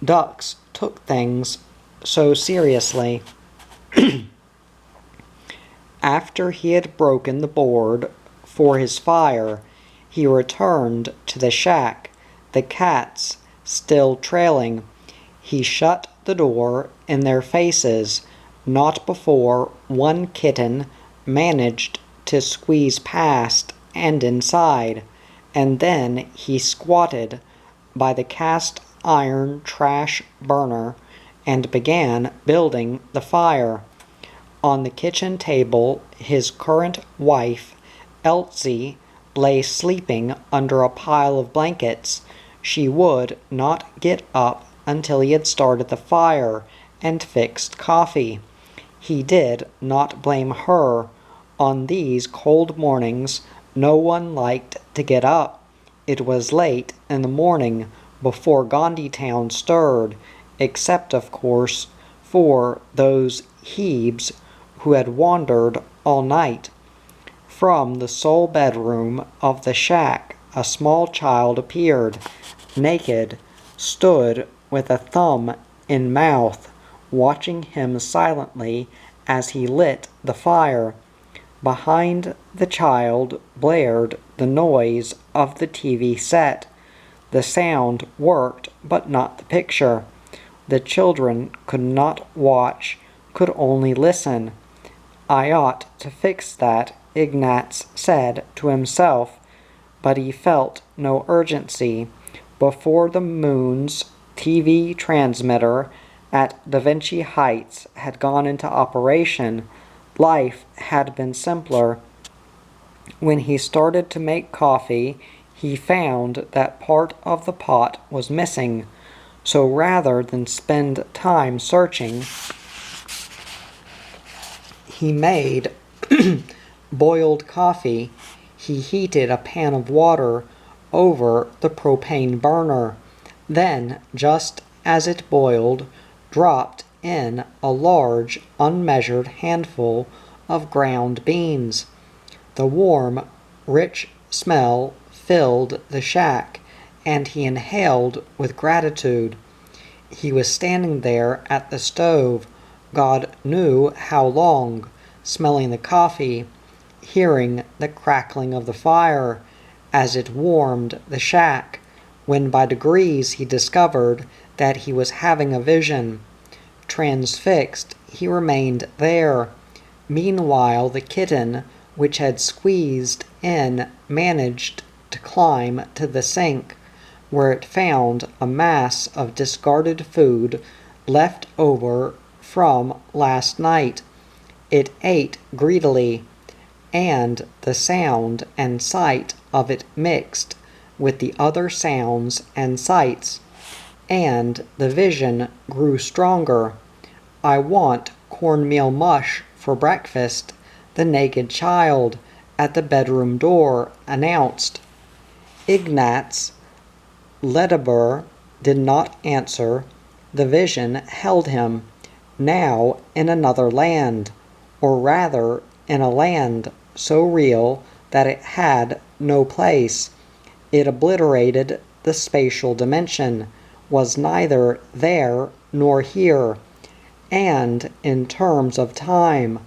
Ducks took things so seriously. After he had broken the board for his fire, he returned to the shack, the cats still trailing. He shut the door in their faces, not before one kitten managed to squeeze past and inside, and then he squatted by the cast iron trash burner and began building the fire. On the kitchen table, his current wife, Elsie, lay sleeping under a pile of blankets. She would not get up until he had started the fire and fixed coffee. He did not blame her. On these cold mornings, no one liked to get up. It was late in the morning before Gandhitown stirred, except, of course, for those Hebes who had wandered all night. From the sole bedroom of the shack, a small child appeared, naked, stood with a thumb in mouth, watching him silently as he lit the fire. Behind the child blared the noise of the TV set. The sound worked, but not the picture. The children could not watch, could only listen. I ought to fix that, Ignatz said to himself, but he felt no urgency. Before the Moon's TV transmitter at Da Vinci Heights had gone into operation, life had been simpler. When he started to make coffee, he found that part of the pot was missing, so rather than spend time searching, he made boiled coffee. He heated a pan of water over the propane burner, then, just as it boiled, dropped in a large, unmeasured handful of ground beans. The warm, rich smell filled the shack, and he inhaled with gratitude. He was standing there at the stove, God knew how long, smelling the coffee, hearing the crackling of the fire as it warmed the shack, when by degrees he discovered that he was having a vision. Transfixed, he remained there. Meanwhile, the kitten, which had squeezed in, managed to climb to the sink, where it found a mass of discarded food left over from last night. It ate greedily, and the sound and sight of it mixed with the other sounds and sights, and the vision grew stronger. I want cornmeal mush for breakfast, the naked child at the bedroom door announced. Ignatz Ledebur did not answer. The vision held him, now in another land, or rather in a land so real that it had no place. It obliterated the spatial dimension, was neither there nor here, and in terms of time,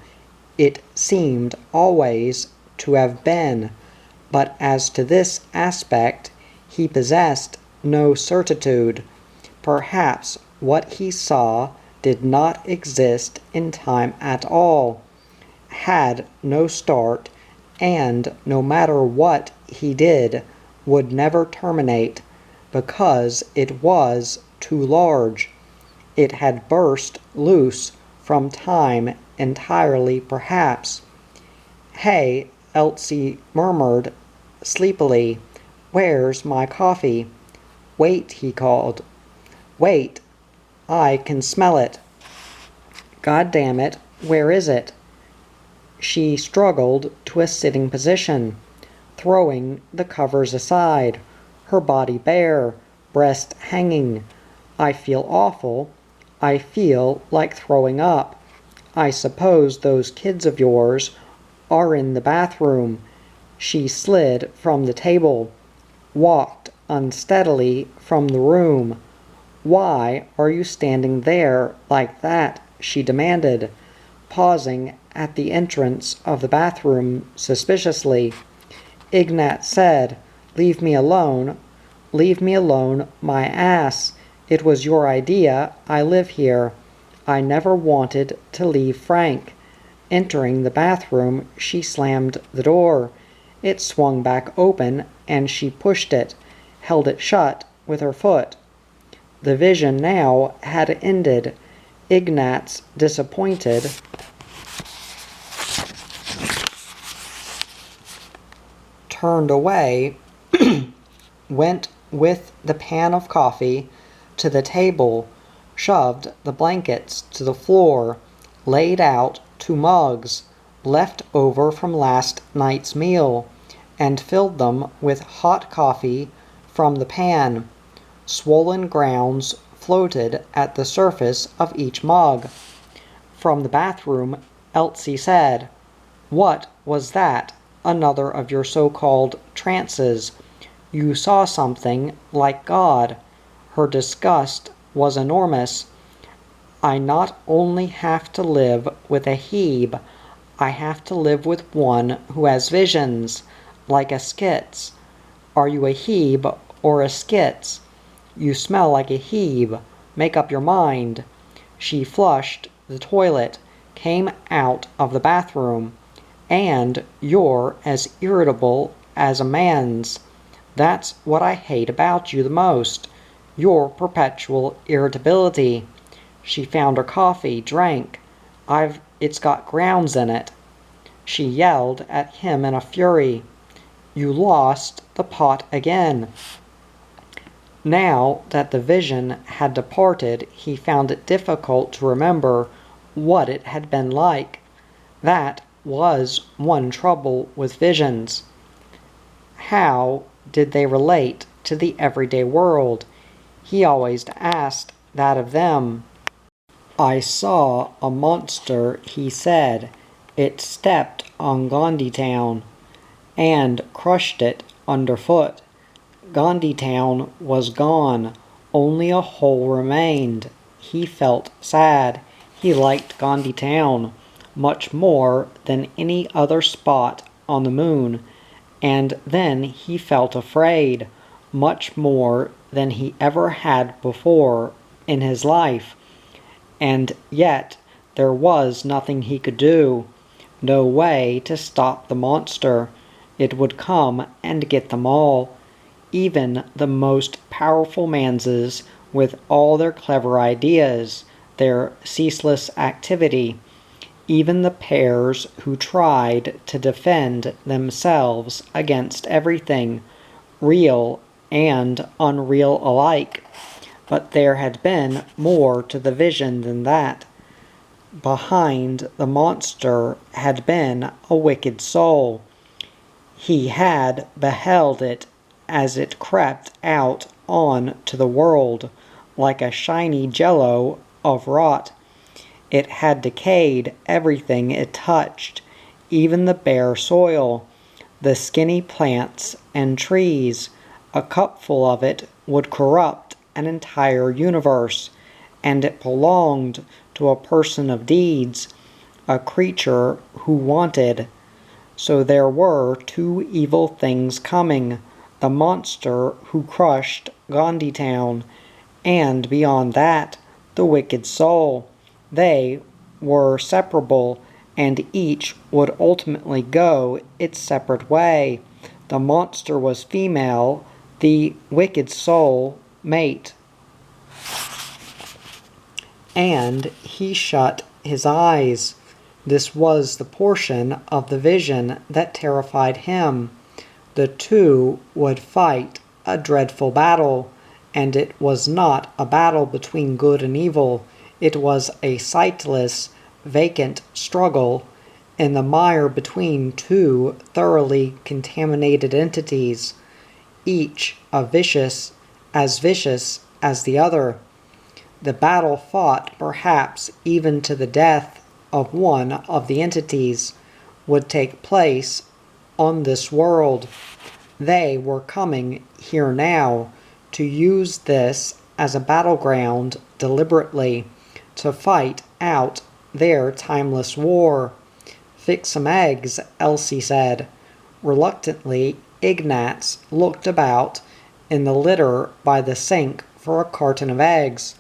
it seemed always to have been, but as to this aspect, he possessed no certitude. Perhaps what he saw did not exist in time at all, had no start, and no matter what he did, would never terminate, because it was too large. It had burst loose from time entirely, perhaps. Hey, Elsie murmured sleepily. "Where's my coffee?" "Wait," he called. "Wait, I can smell it." "God damn it, where is it?" She struggled to a sitting position, throwing the covers aside, her body bare, breast hanging. "I feel awful. I feel like throwing up. I suppose those kids of yours are in the bathroom." She slid from the table, walked unsteadily from the room. "Why are you standing there like that?" she demanded, pausing at the entrance of the bathroom suspiciously. Ignat said, "Leave me alone." "Leave me alone, my ass. It was your idea. I live here. I never wanted to leave Frank." Entering the bathroom, she slammed the door. It swung back open, and she pushed it, held it shut with her foot. The vision now had ended. Ignatz, disappointed, turned away, went with the pan of coffee to the table, shoved the blankets to the floor, laid out 2 mugs, left over from last night's meal, and filled them with hot coffee from the pan. Swollen grounds floated at the surface of each mug. From the bathroom, Elsie said, "What was that? Another of your so-called trances. You saw something like God." Her disgust was enormous. "I not only have to live with a Hebe, I have to live with one who has visions, like a Skitz. Are you a Hebe or a Skitz? You smell like a Hebe. Make up your mind." She flushed the toilet, came out of the bathroom. "And you're as irritable as a man's. That's what I hate about you the most, your perpetual irritability." She found her coffee, drank. It's got grounds in it." She yelled at him in a fury. "You lost the pot again." Now that the vision had departed, he found it difficult to remember what it had been like. That was one trouble with visions. How did they relate to the everyday world? He always asked that of them. "I saw a monster," he said. "It stepped on Gandhi-town and crushed it underfoot. Gandhi-town was gone. Only a hole remained." He felt sad. He liked Gandhi-town much more than any other spot on the moon. And then he felt afraid, much more than he ever had before in his life. And yet there was nothing he could do, no way to stop the monster. It would come and get them all, even the most powerful manses with all their clever ideas, their ceaseless activity, even the pairs who tried to defend themselves against everything, real and unreal alike. But there had been more to the vision than that. Behind the monster had been a wicked soul. He had beheld it as it crept out on to the world, like a shiny jello of rot. It had decayed everything it touched, even the bare soil, the skinny plants and trees. A cupful of it would corrupt an entire universe, and it belonged to a person of deeds, a creature who wanted. So there were 2 evil things coming, the monster who crushed Gandhi-town, and beyond that, the wicked soul. They were separable, and each would ultimately go its separate way. The monster was female, the wicked soul mate. And he shut his eyes. This was the portion of the vision that terrified him. The two would fight a dreadful battle, and it was not a battle between good and evil. It was a sightless, vacant struggle in the mire between two thoroughly contaminated entities, each vicious as the other. The battle fought, perhaps even to the death of one of the entities, would take place on this world. They were coming here now to use this as a battleground deliberately, to fight out their timeless war. "Fix some eggs," Elsie said. Reluctantly, Ignatz looked about in the litter by the sink for a carton of eggs.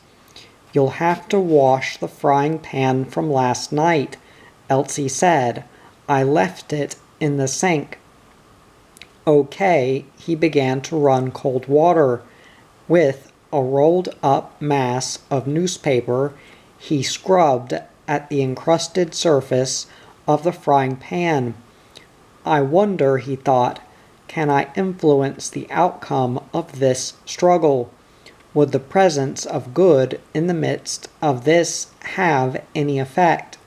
"You'll have to wash the frying pan from last night," Elsie said. "I left it in the sink." Okay, he began to run cold water. With a rolled-up mass of newspaper, he scrubbed at the encrusted surface of the frying pan. "I wonder," he thought, "can I influence the outcome of this struggle? Would the presence of good in the midst of this have any effect?"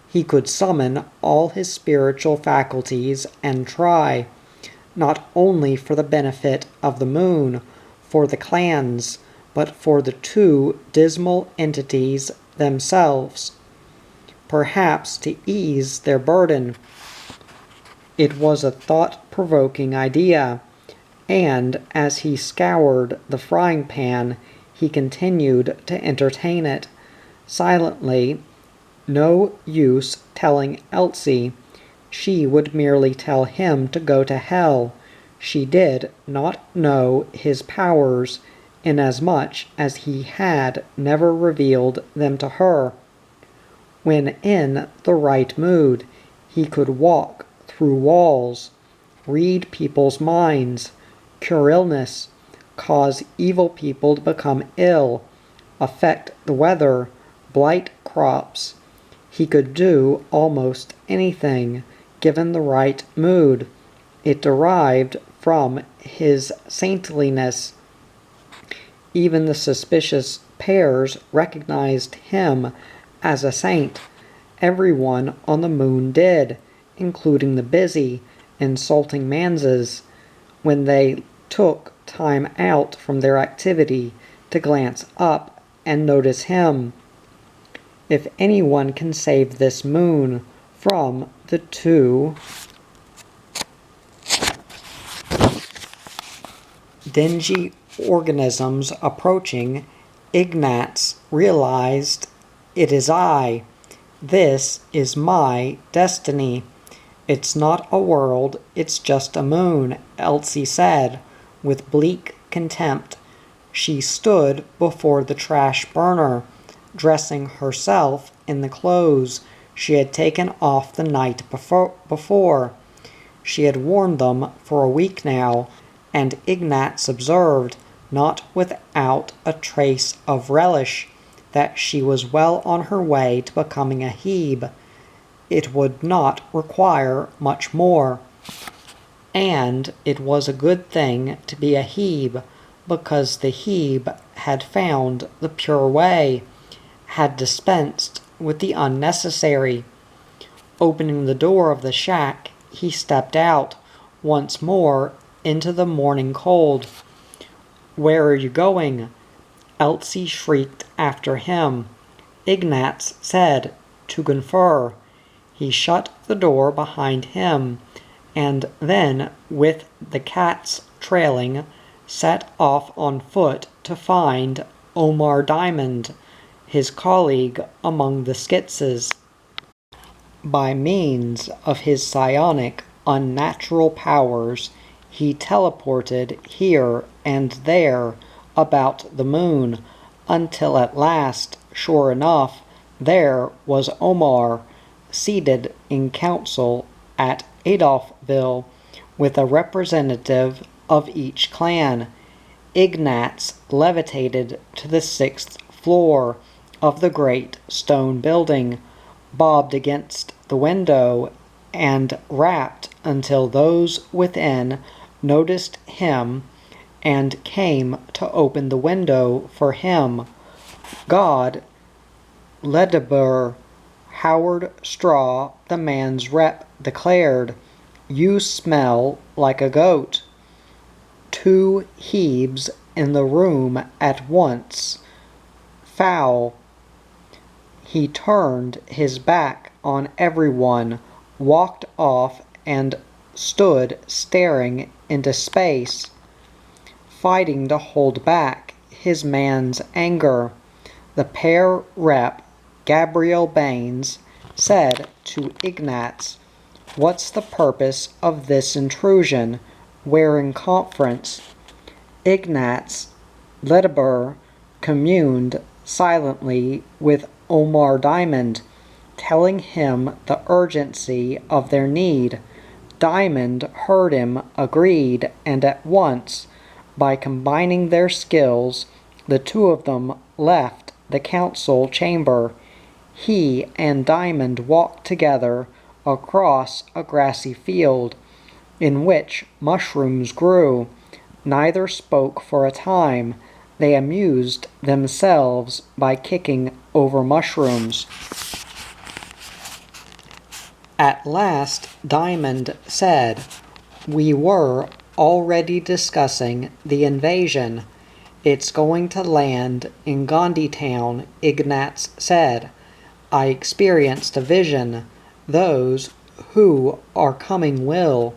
He could summon all his spiritual faculties and try, not only for the benefit of the moon, for the clans, but for the two dismal entities themselves, perhaps to ease their burden. It was a thought-provoking idea, and as he scoured the frying pan, he continued to entertain it. Silently, no use telling Elsie. She would merely tell him to go to hell. She did not know his powers, inasmuch as he had never revealed them to her. When in the right mood, he could walk through walls, read people's minds, cure illness, cause evil people to become ill, affect the weather, blight crops. He could do almost anything, given the right mood. It derived from his saintliness. Even the suspicious pairs recognized him as a saint. Everyone on the moon did, including the busy, insulting Manses, when they took time out from their activity to glance up and notice him. If anyone can save this moon from the two dingy organisms approaching, Ignatz realized, "It is I. This is my destiny." "It's not a world, it's just a moon," Elsie said, with bleak contempt. She stood before the trash burner, dressing herself in the clothes she had taken off the night before. She had worn them for a week now, and Ignatz observed, not without a trace of relish, that she was well on her way to becoming a Hebe. It would not require much more. And it was a good thing to be a Hebe, because the Hebe had found the pure way, had dispensed with the unnecessary. Opening the door of the shack, he stepped out, once more into the morning cold. "Where are you going?" Elsie shrieked after him. Ignatz said, "To confer." He shut the door behind him, and then, with the cats trailing, set off on foot to find Omar Diamond, his colleague among the Skitzes. By means of his psionic, unnatural powers, he teleported here and there about the moon, until at last, sure enough, there was Omar, seated in council at Adolfville, with a representative of each clan. Ignatz levitated to the 6th floor of the great stone building, bobbed against the window and rapped until those within noticed him and came to open the window for him. God, Ledbetter, Howard Straw, the man's rep, declared, "You smell like a goat." 2 heaves in the room at once. Foul. He turned his back on everyone, walked off, and stood staring into space, fighting to hold back his man's anger. The pair rep, Gabriel Baines, said to Ignatz, "What's the purpose of this intrusion? We're in conference." Ignatz Ledbetter communed silently with Omar Diamond, telling him the urgency of their need. Diamond heard him, agreed, and at once, by combining their skills, the 2 of them left the council chamber. He and Diamond walked together across a grassy field, in which mushrooms grew. Neither spoke for a time. They amused themselves by kicking over mushrooms. At last Diamond said, "We were already discussing the invasion. It's going to land in Gandhi-town," Ignatz said. "I experienced a vision. Those who are coming will."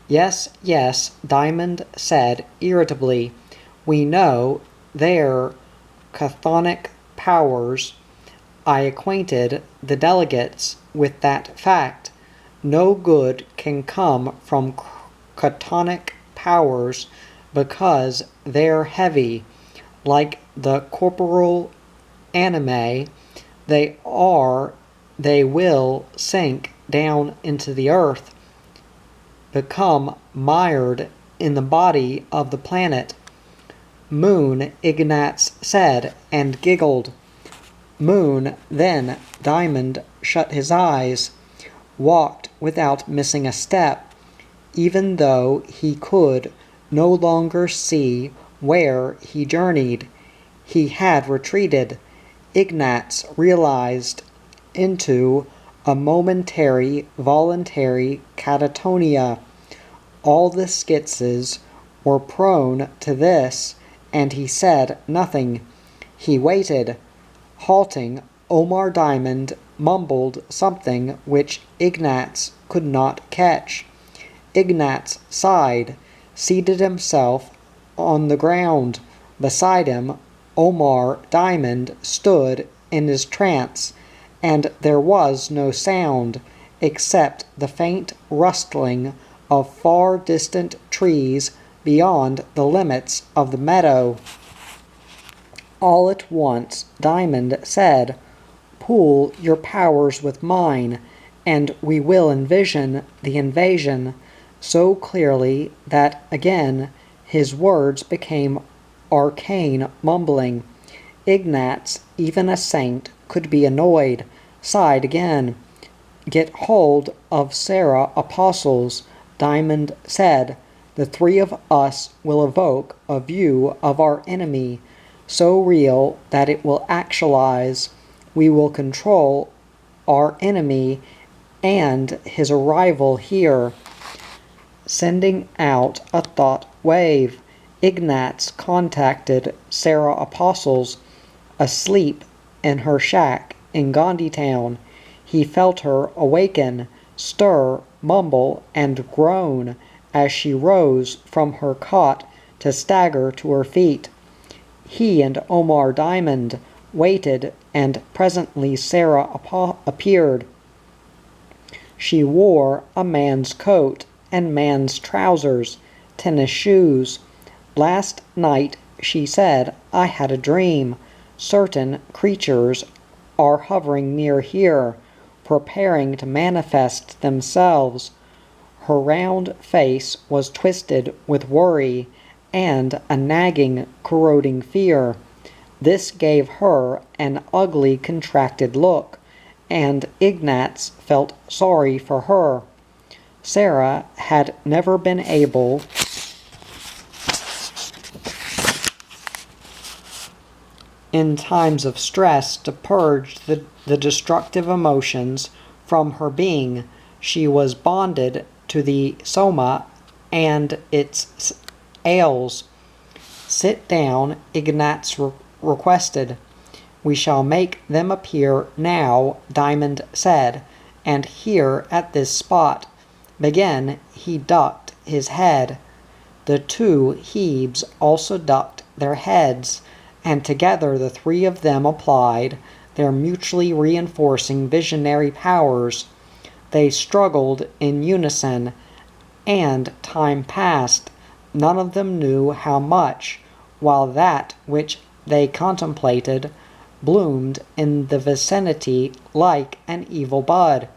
"Yes, yes," Diamond said irritably. "We know their chthonic powers. I acquainted the delegates with that fact. No good can come from chthonic powers because they're heavy. Like the corporeal anime they will sink down into the earth, become mired in the body of the planet." "Moon," Ignatz said, and giggled. "Moon." Then Diamond shut his eyes, walked without missing a step, even though he could no longer see where he journeyed. He had retreated, Ignatz realized, into a momentary, voluntary catatonia. All the Skitzes were prone to this, and he said nothing. He waited. Halting, Omar Diamond mumbled something which Ignatz could not catch. Ignatz sighed, seated himself on the ground. Beside him, Omar Diamond stood in his trance, and there was no sound except the faint rustling of far distant trees beyond the limits of the meadow. All at once Diamond said, "Pool your powers with mine, and we will envision the invasion," so clearly that again his words became arcane mumbling. Ignatz, even a saint, could be annoyed, sighed again. "Get hold of Sarah Apostles," Diamond said. "The 3 of us will evoke a view of our enemy, so real that it will actualize. We will control our enemy and his arrival here." Sending out a thought wave, Ignatz contacted Sarah Apostles, asleep in her shack in Gandhi-town. He felt her awaken, stir, mumble, and groan as she rose from her cot to stagger to her feet. He and Omar Diamond waited, and presently Sarah appeared. She wore a man's coat and man's trousers, tennis shoes. "Last night," she said, "I had a dream. Certain creatures are hovering near here, preparing to manifest themselves." Her round face was twisted with worry and a nagging, corroding fear. This gave her an ugly, contracted look, and Ignatz felt sorry for her. Sarah had never been able in times of stress to purge the destructive emotions from her being. She was bonded to the soma and its ails. "Sit down," Ignatz requested. "We shall make them appear now," Diamond said, "and here at this spot." Again he ducked his head. The two Hebes also ducked their heads, and together the three of them applied their mutually reinforcing visionary powers. They struggled in unison, and time passed. None of them knew how much, while that which they contemplated bloomed in the vicinity like an evil bud.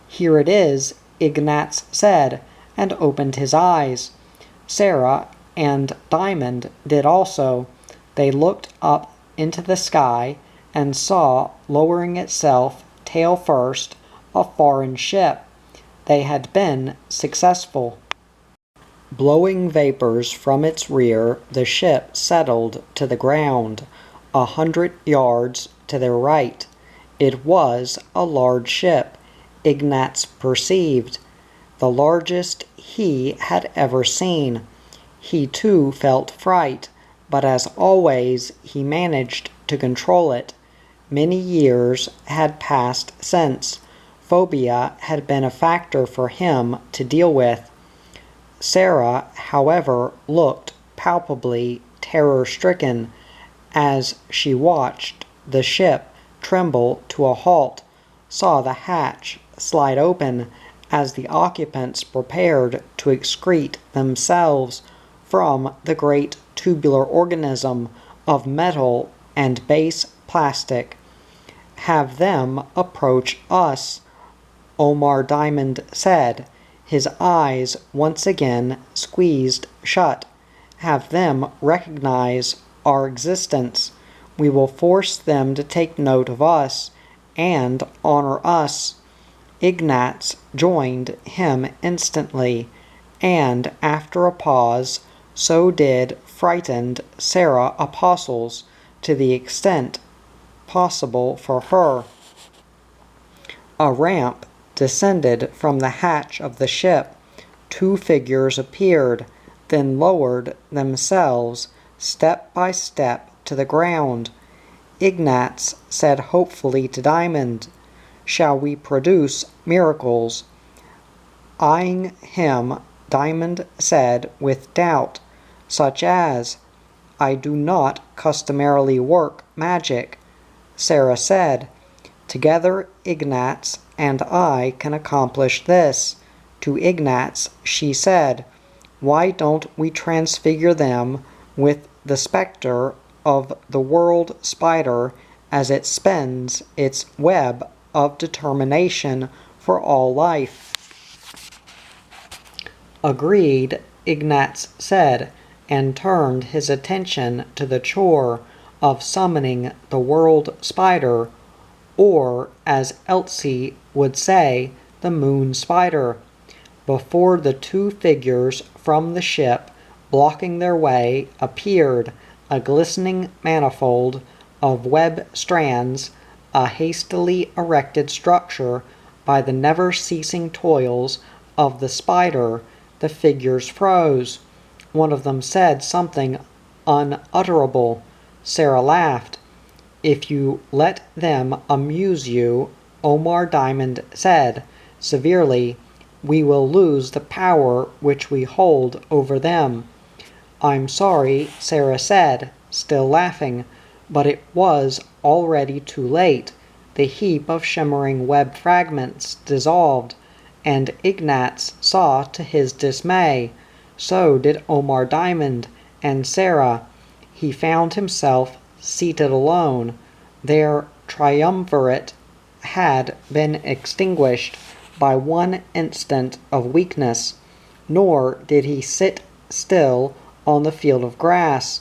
"Here it is," Ignatz said, and opened his eyes. Sarah and Diamond did also. They looked up into the sky and saw, lowering itself tail first, a foreign ship. They had been successful. Blowing vapors from its rear, the ship settled to the ground, 100 yards to their right. It was a large ship, Ignatz perceived, the largest he had ever seen. He too felt fright, but as always he managed to control it. Many years had passed since. Phobia had been a factor for him to deal with. Sarah, however, looked palpably terror-stricken as she watched the ship tremble to a halt, saw the hatch slide open as the occupants prepared to excrete themselves from the great tubular organism of metal and base plastic. "Have them approach us," Omar Diamond said, his eyes once again squeezed shut. "Have them recognize our existence. We will force them to take note of us and honor us." Ignatz joined him instantly, and after a pause, so did frightened Sarah Apostles, to the extent possible for her. A ramp descended from the hatch of the ship. Two figures appeared, then lowered themselves step by step to the ground. Ignatz said hopefully to Diamond, "Shall we produce miracles?" Eyeing him, Diamond said with doubt, "Such as?" "I do not customarily work magic," Sarah said. "Together Ignatz and I can accomplish this." To Ignatz she said, "Why don't we transfigure them with the specter of the world spider as it spins its web of determination for all life?" "Agreed," Ignatz said, and turned his attention to the chore of summoning the world spider, or, as Elsie would say, the moon spider. Before the two figures from the ship, blocking their way, appeared a glistening manifold of web strands, a hastily erected structure by the never-ceasing toils of the spider. The figures froze. One of them said something unutterable. Sarah laughed. "If you let them amuse you," Omar Diamond said severely, "we will lose the power which we hold over them." "I'm sorry," Sarah said, still laughing, but it was already too late. The heap of shimmering web fragments dissolved, and Ignatz saw to his dismay. So did Omar Diamond and Sarah. He found himself seated alone. Their triumvirate had been extinguished by one instant of weakness, nor did he sit still on the field of grass.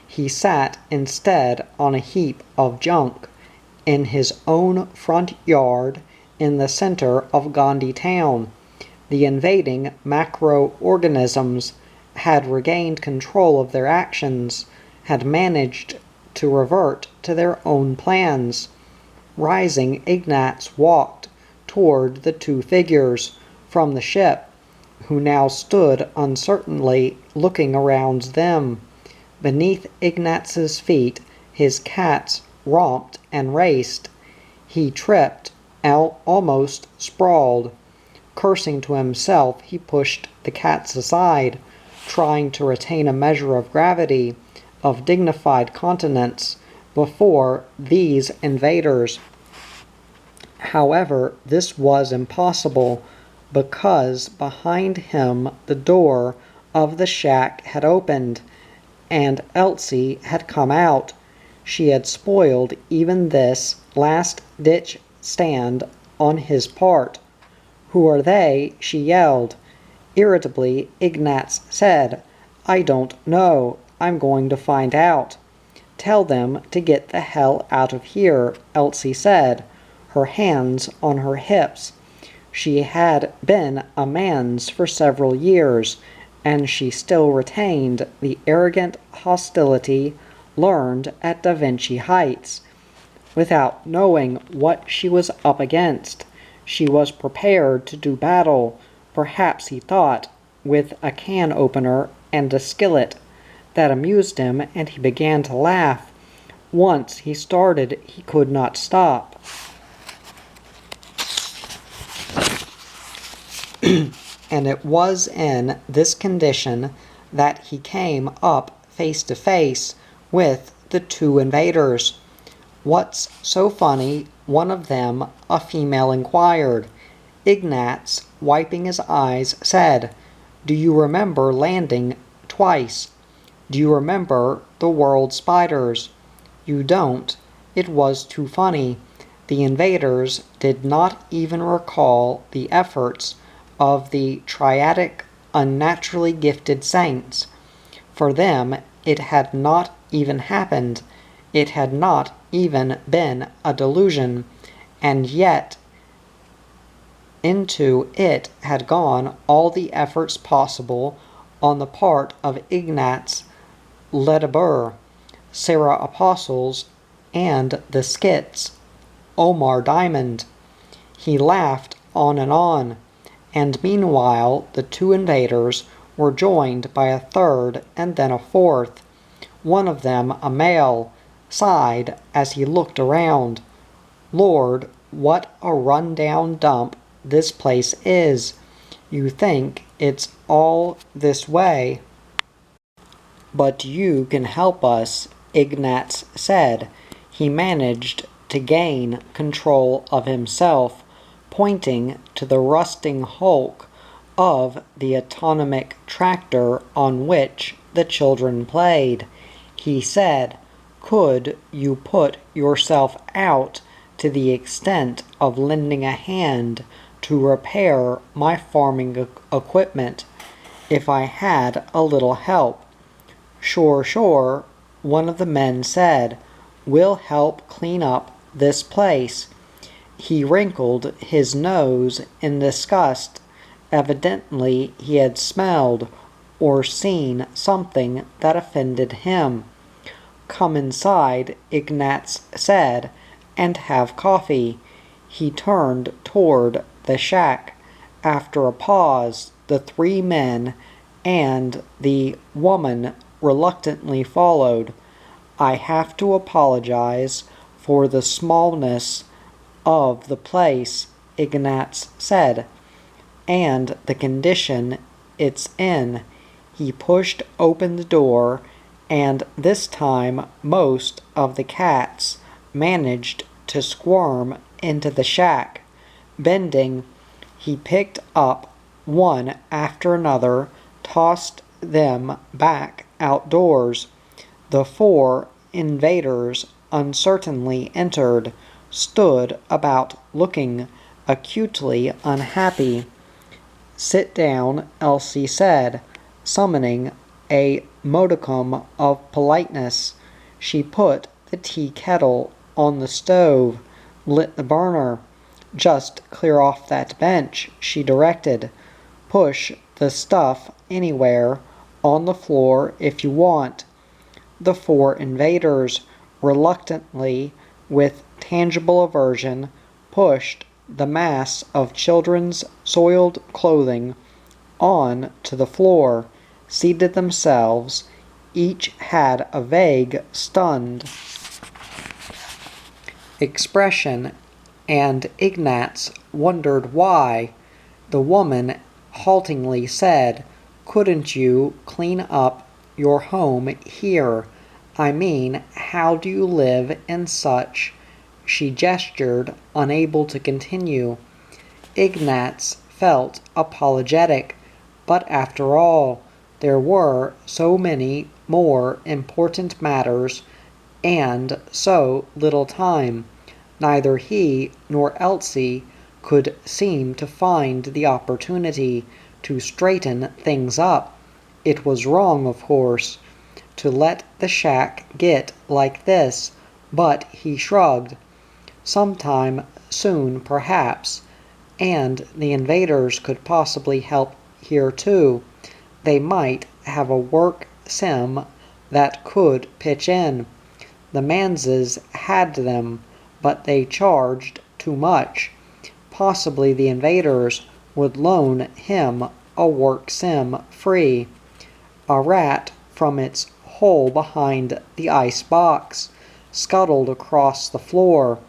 He sat instead on a heap of junk. in his own front yard in the center of Gandhi town. The invading macroorganisms had regained control of their actions, had managed to revert to their own plans. Rising, Ignatz walked toward the two figures from the ship, who now stood uncertainly looking around them. Beneath Ignatz's feet, his cats romped and raced. He tripped, almost sprawled. Cursing to himself, he pushed the cats aside, trying to retain a measure of gravity, of dignified continence, before these invaders. However, this was impossible, because behind him the door of the shack had opened, and Elsie had come out. She had spoiled even this last-ditch stand on his part. "Who are they?" she yelled. Irritably, Ignatz said, "I don't know. I'm going to find out." "Tell them to get the hell out of here," Elsie said, her hands on her hips. She had been a man's for several years, and she still retained the arrogant hostility learned at Da Vinci Heights. Without knowing what she was up against, she was prepared to do battle, perhaps he thought, with a can opener and a skillet. That amused him, and he began to laugh. Once he started, he could not stop. And it was in this condition that he came up face to face with the two invaders. "What's so funny?" one of them, a female, inquired. Ignatz, wiping his eyes, said, "Do you remember landing twice? Do you remember the world spiders? You don't. It was too funny." The invaders did not even recall the efforts of the triadic, unnaturally gifted saints. For them, it had not even happened. It had not even been a delusion, and yet into it had gone all the efforts possible on the part of Ignatz Ledebur, Sarah Apostles, and the Skits, Omar Diamond. He laughed on, and meanwhile the two invaders were joined by a third and then a fourth. One of them, a male, sighed as he looked around. "Lord, what a run-down dump this place is. You think it's all this way, but you can help us," Ignatz said. He managed to gain control of himself, pointing to the rusting hulk of the autonomic tractor on which the children played. He said, "Could you put yourself out to the extent of lending a hand to repair my farming equipment, if I had a little help?" Sure," one of the men said. "We'll help clean up this place." He wrinkled his nose in disgust. Evidently he had smelled or seen something that offended him. "Come inside," Ignatz said, "and have coffee." He turned toward the shack. After a pause, the three men and the woman reluctantly followed. "I have to apologize for the smallness of the place," Ignatz said, "and the condition it's in." He pushed open the door, and this time most of the cats managed to squirm into the shack. Bending, he picked up one after another, tossed them back outdoors. The four invaders uncertainly entered, stood about looking acutely unhappy. "Sit down," Elsie said, summoning a modicum of politeness. She put the tea kettle on the stove, lit the burner. "Just clear off that bench," she directed. "Push the stuff anywhere on the floor if you want." The four invaders, reluctantly, with tangible aversion, pushed the mass of children's soiled clothing on to the floor, seated themselves. Each had a vague, stunned expression, and Ignatz wondered why. The woman haltingly said, "Couldn't you clean up your home here? I mean, how do you live in such—" She gestured, unable to continue. Ignatz felt apologetic, but after all, there were so many more important matters, and so little time. Neither he nor Elsie could seem to find the opportunity to straighten things up. It was wrong, of course, to let the shack get like this, but he shrugged. Sometime soon, perhaps, and the invaders could possibly help here too. They might have a work sim that could pitch in. The Manses had them, but they charged too much. Possibly the invaders would loan him a work sim free. A rat from its hole behind the ice box scuttled across the floor.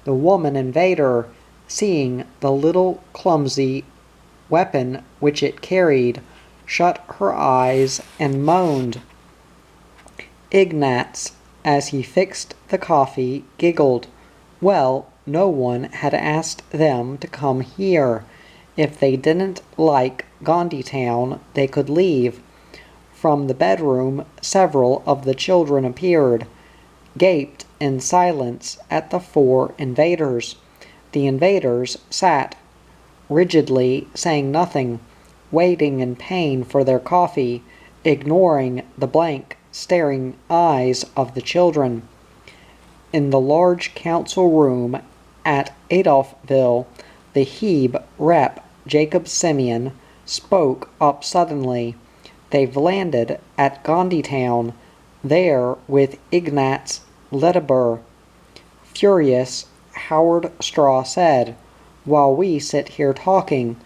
The woman invader, seeing the little clumsy weapon which it carried, shut her eyes and moaned. Ignatz, as he fixed the coffee, giggled. Well, no one had asked them to come here. If they didn't like Gandhi-town, they could leave. From the bedroom, several of the children appeared, gaped in silence at the four invaders. The invaders sat rigidly, saying nothing, waiting in pain for their coffee, ignoring the blank, staring eyes of the children. In the large council room at Adolphville, the Hebe rep, Jacob Simeon, spoke up suddenly. "They've landed at Gandhi-town, there with Ignatz Ledebur." Furious, Howard Straw said, "While we sit here talking,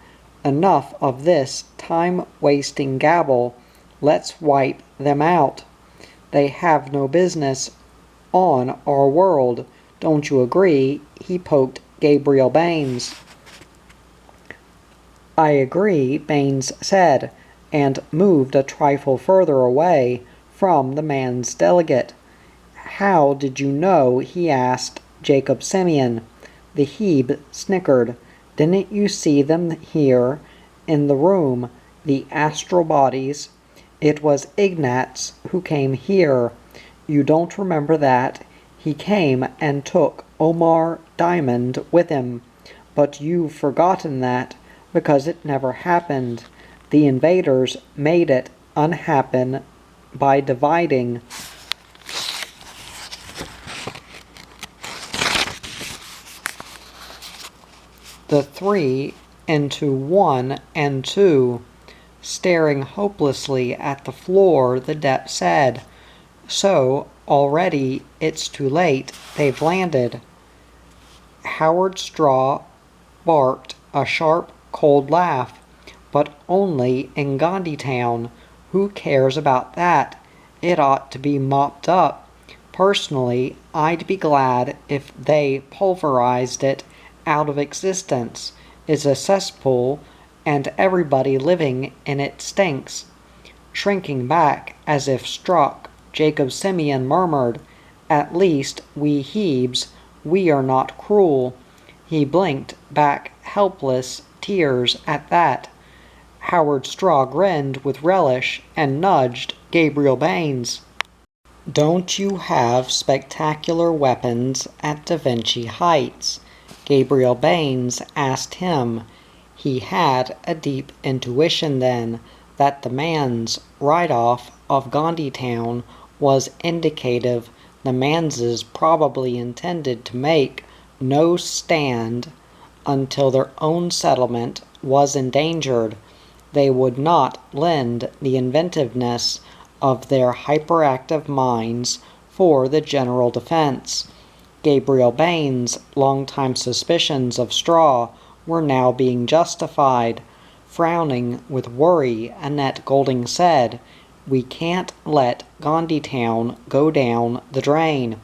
enough of this time-wasting gabble. Let's wipe them out. They have no business on our world. Don't you agree?" He poked Gabriel Baines. "I agree," Baines said, and moved a trifle further away from the man's delegate. "How did you know?" he asked Jacob Simeon. The Hebe snickered. "Didn't you see them here in the room, the astral bodies? It was Ignatz who came here. You don't remember that? He came and took Omar Diamond with him. But you've forgotten that, because it never happened. The invaders made it unhappen by dividing the three into one and two." Staring hopelessly at the floor, the Dep said, "So, already it's too late. They've landed." Howard Straw barked a sharp, cold laugh. "But only in Gandhi-town. Who cares about that? It ought to be mopped up. Personally, I'd be glad if they pulverized it out of existence. It's a cesspool, and everybody living in it stinks." Shrinking back as if struck, Jacob Simeon murmured, "At least we Hebes, we are not cruel." He blinked back helpless tears at that. Howard Straw grinned with relish and nudged Gabriel Baines. "Don't you have spectacular weapons at Da Vinci Heights?" Gabriel Baines asked him. He had a deep intuition then that the man's write-off of Gandhi-town was indicative The Manses probably intended to make no stand until their own settlement was endangered. They would not lend the inventiveness of their hyperactive minds for the general defense. Gabriel Bain's longtime suspicions of Straw were now being justified. Frowning with worry, Annette Golding said, "We can't let Gandhitown go down the drain."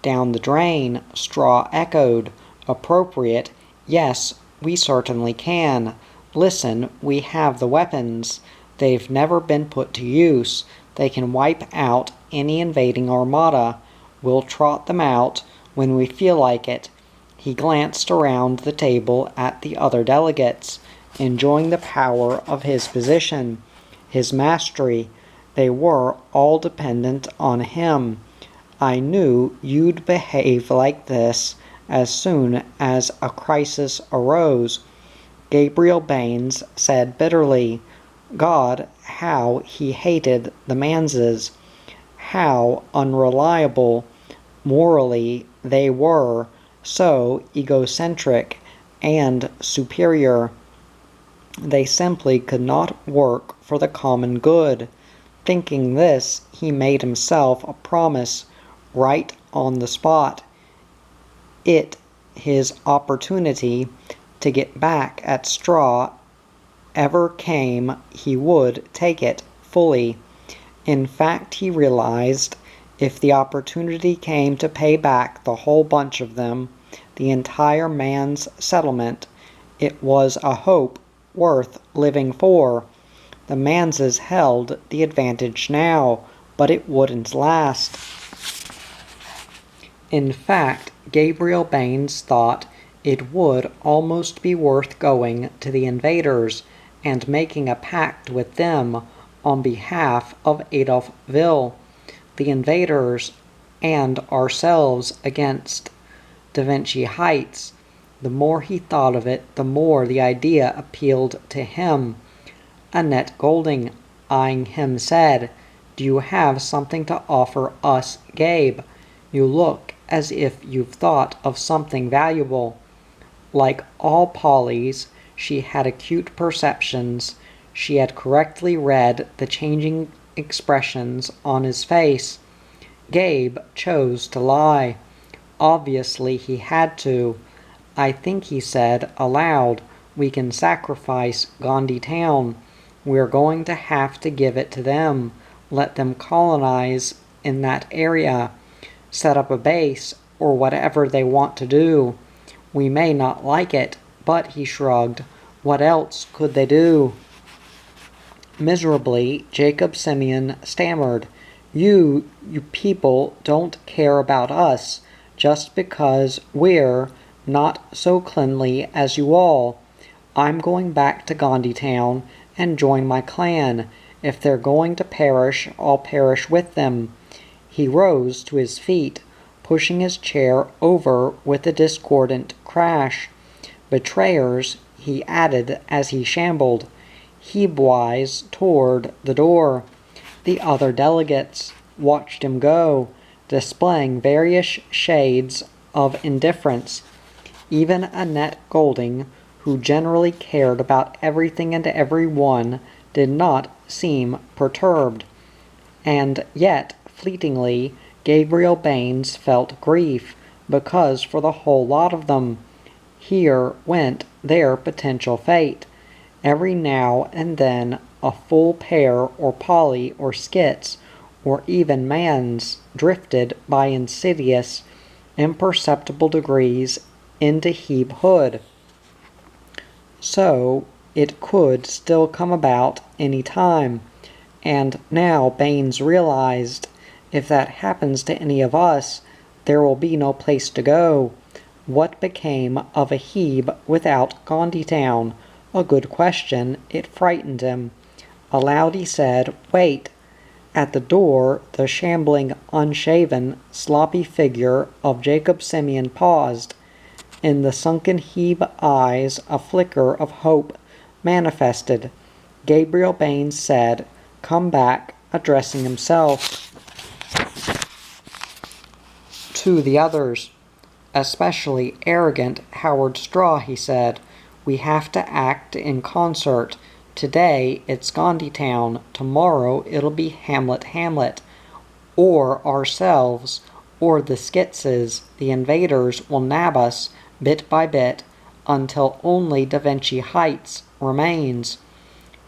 "Down the drain," Straw echoed. "Appropriate. Yes, we certainly can. Listen, we have the weapons. They've never been put to use. They can wipe out any invading armada. We'll trot them out when we feel like it." He glanced around the table at the other delegates, enjoying the power of his position, his mastery. They were all dependent on him. "I knew you'd behave like this as soon as a crisis arose," Gabriel Baines said bitterly. God, how he hated the Manses. How unreliable morally they were, so egocentric and superior. They simply could not work for the common good. Thinking this, he made himself a promise right on the spot. His opportunity to get back at Straw ever came, he would take it fully. In fact, he realized if the opportunity came to pay back the whole bunch of them, the entire man's settlement, it was a hope worth living for. The Manses held the advantage now, but it wouldn't last. In fact, Gabriel Baines thought it would almost be worth going to the invaders and making a pact with them on behalf of Adolphville, the invaders, and ourselves against Da Vinci Heights. The more he thought of it, the more the idea appealed to him. Annette Golding, eyeing him, said, "Do you have something to offer us, Gabe? You look as if you've thought of something valuable." Like all Polly's, she had acute perceptions. She had correctly read the changing expressions on his face. Gabe chose to lie. Obviously he had to. "I think," he said aloud, "we can sacrifice Gandhitown. We're going to have to give it to them, let them colonize in that area, set up a base, or whatever they want to do. We may not like it, but," he shrugged, "what else could they do?" Miserably, Jacob Simeon stammered, You people don't care about us, just because we're not so cleanly as you all. I'm going back to Gandhitown and join my clan. If they're going to perish, I'll perish with them." He rose to his feet, pushing his chair over with a discordant crash. "Betrayers," he added as he shambled, heebwise toward the door. The other delegates watched him go, displaying various shades of indifference. Even Annette Golding, who generally cared about everything and everyone, did not seem perturbed. And yet, fleetingly, Gabriel Baines felt grief, because for the whole lot of them, here went their potential fate. Every now and then a full pair, or Polly, or Skits, or even Mans, drifted by insidious, imperceptible degrees into Heeb-hood. So it could still come about any time. And now Baines realized, if that happens to any of us, there will be no place to go. What became of a Heeb without Gandhitown? A good question. It frightened him. Aloud he said, "Wait." At the door, the shambling, unshaven, sloppy figure of Jacob Simeon paused. In the sunken Heeb eyes a flicker of hope manifested. Gabriel Baines said, "Come back," addressing himself. to the others. "Especially arrogant Howard Straw," he said. "We have to act in concert. Today it's Gandhitown, tomorrow it'll be Hamlet Hamlet, or ourselves, or the Skitzes. The invaders will nab us bit by bit until only Da Vinci Heights remains."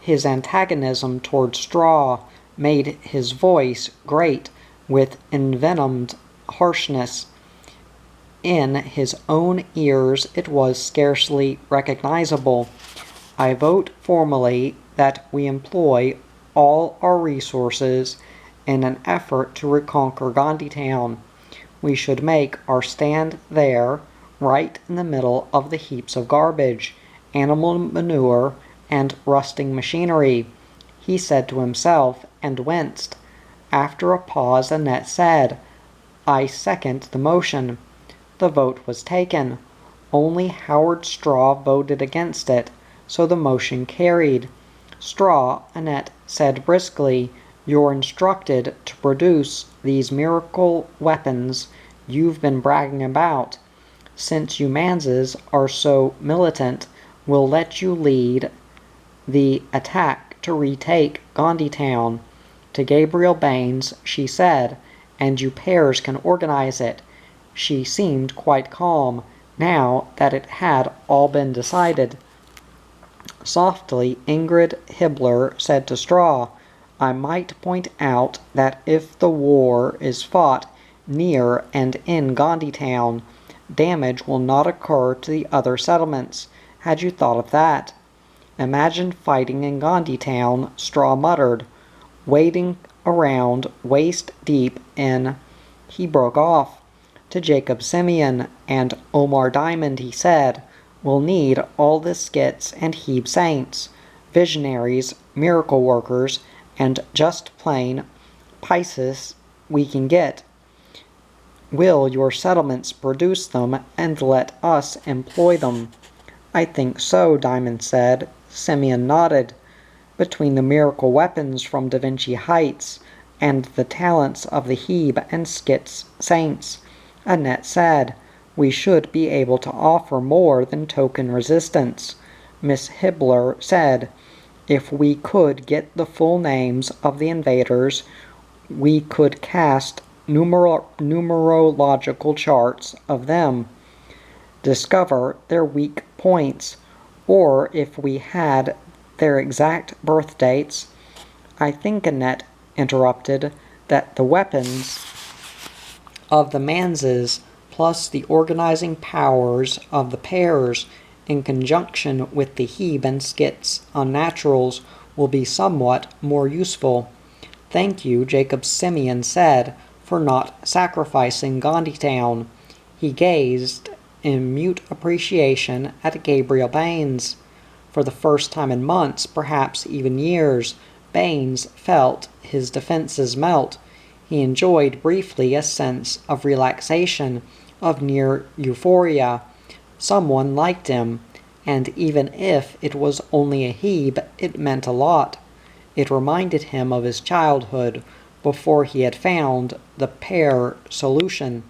His antagonism toward Straw made his voice grate with envenomed harshness. In his own ears it was scarcely recognizable. "I vote formally that we employ all our resources in an effort to reconquer Gandhitown. We should make our stand there, right in the middle of the heaps of garbage, animal manure, and rusting machinery," he said to himself, and winced. After a pause, Annette said, "I second the motion." The vote was taken. Only Howard Straw voted against it, so the motion carried. "Straw," Annette said briskly, "you're instructed to produce these miracle weapons you've been bragging about. Since you manses are so militant, we'll let you lead the attack to retake Gandhitown." To Gabriel Baines she said, "And you pairs can organize it." She seemed quite calm, now that it had all been decided. Softly, Ingrid Hibbler said to Straw, "I might point out that if the war is fought near and in Gandhitown, damage will not occur to the other settlements. Had you thought of that?" "Imagine fighting in Gandhitown," Straw muttered, "wading around waist deep in—" He broke off. To Jacob Simeon and Omar Diamond he said, "We'll need all the skits and Hebe saints, visionaries, miracle workers, and just plain Pisces we can get. Will your settlements produce them and let us employ them?" "I think so," Diamond said. Simeon nodded. "Between the miracle weapons from Da Vinci Heights and the talents of the Hebe and Skits saints," Annette said, "we should be able to offer more than token resistance." Miss Hibbler said, "If we could get the full names of the invaders, we could cast numerological charts of them, discover their weak points, or if we had their exact birth dates." "I think," Annette interrupted, "that the weapons of the manses, plus the organizing powers of the pairs, in conjunction with the Hebe and Skits unnaturals, will be somewhat more useful." "Thank you," Jacob Simeon said, "for not sacrificing Gandhitown." He gazed in mute appreciation at Gabriel Baines. For the first time in months, perhaps even years, Baines felt his defenses melt. He enjoyed briefly a sense of relaxation, of near euphoria. Someone liked him, and even if it was only a Hebe, it meant a lot. It reminded him of his childhood, before he had found the pair solution.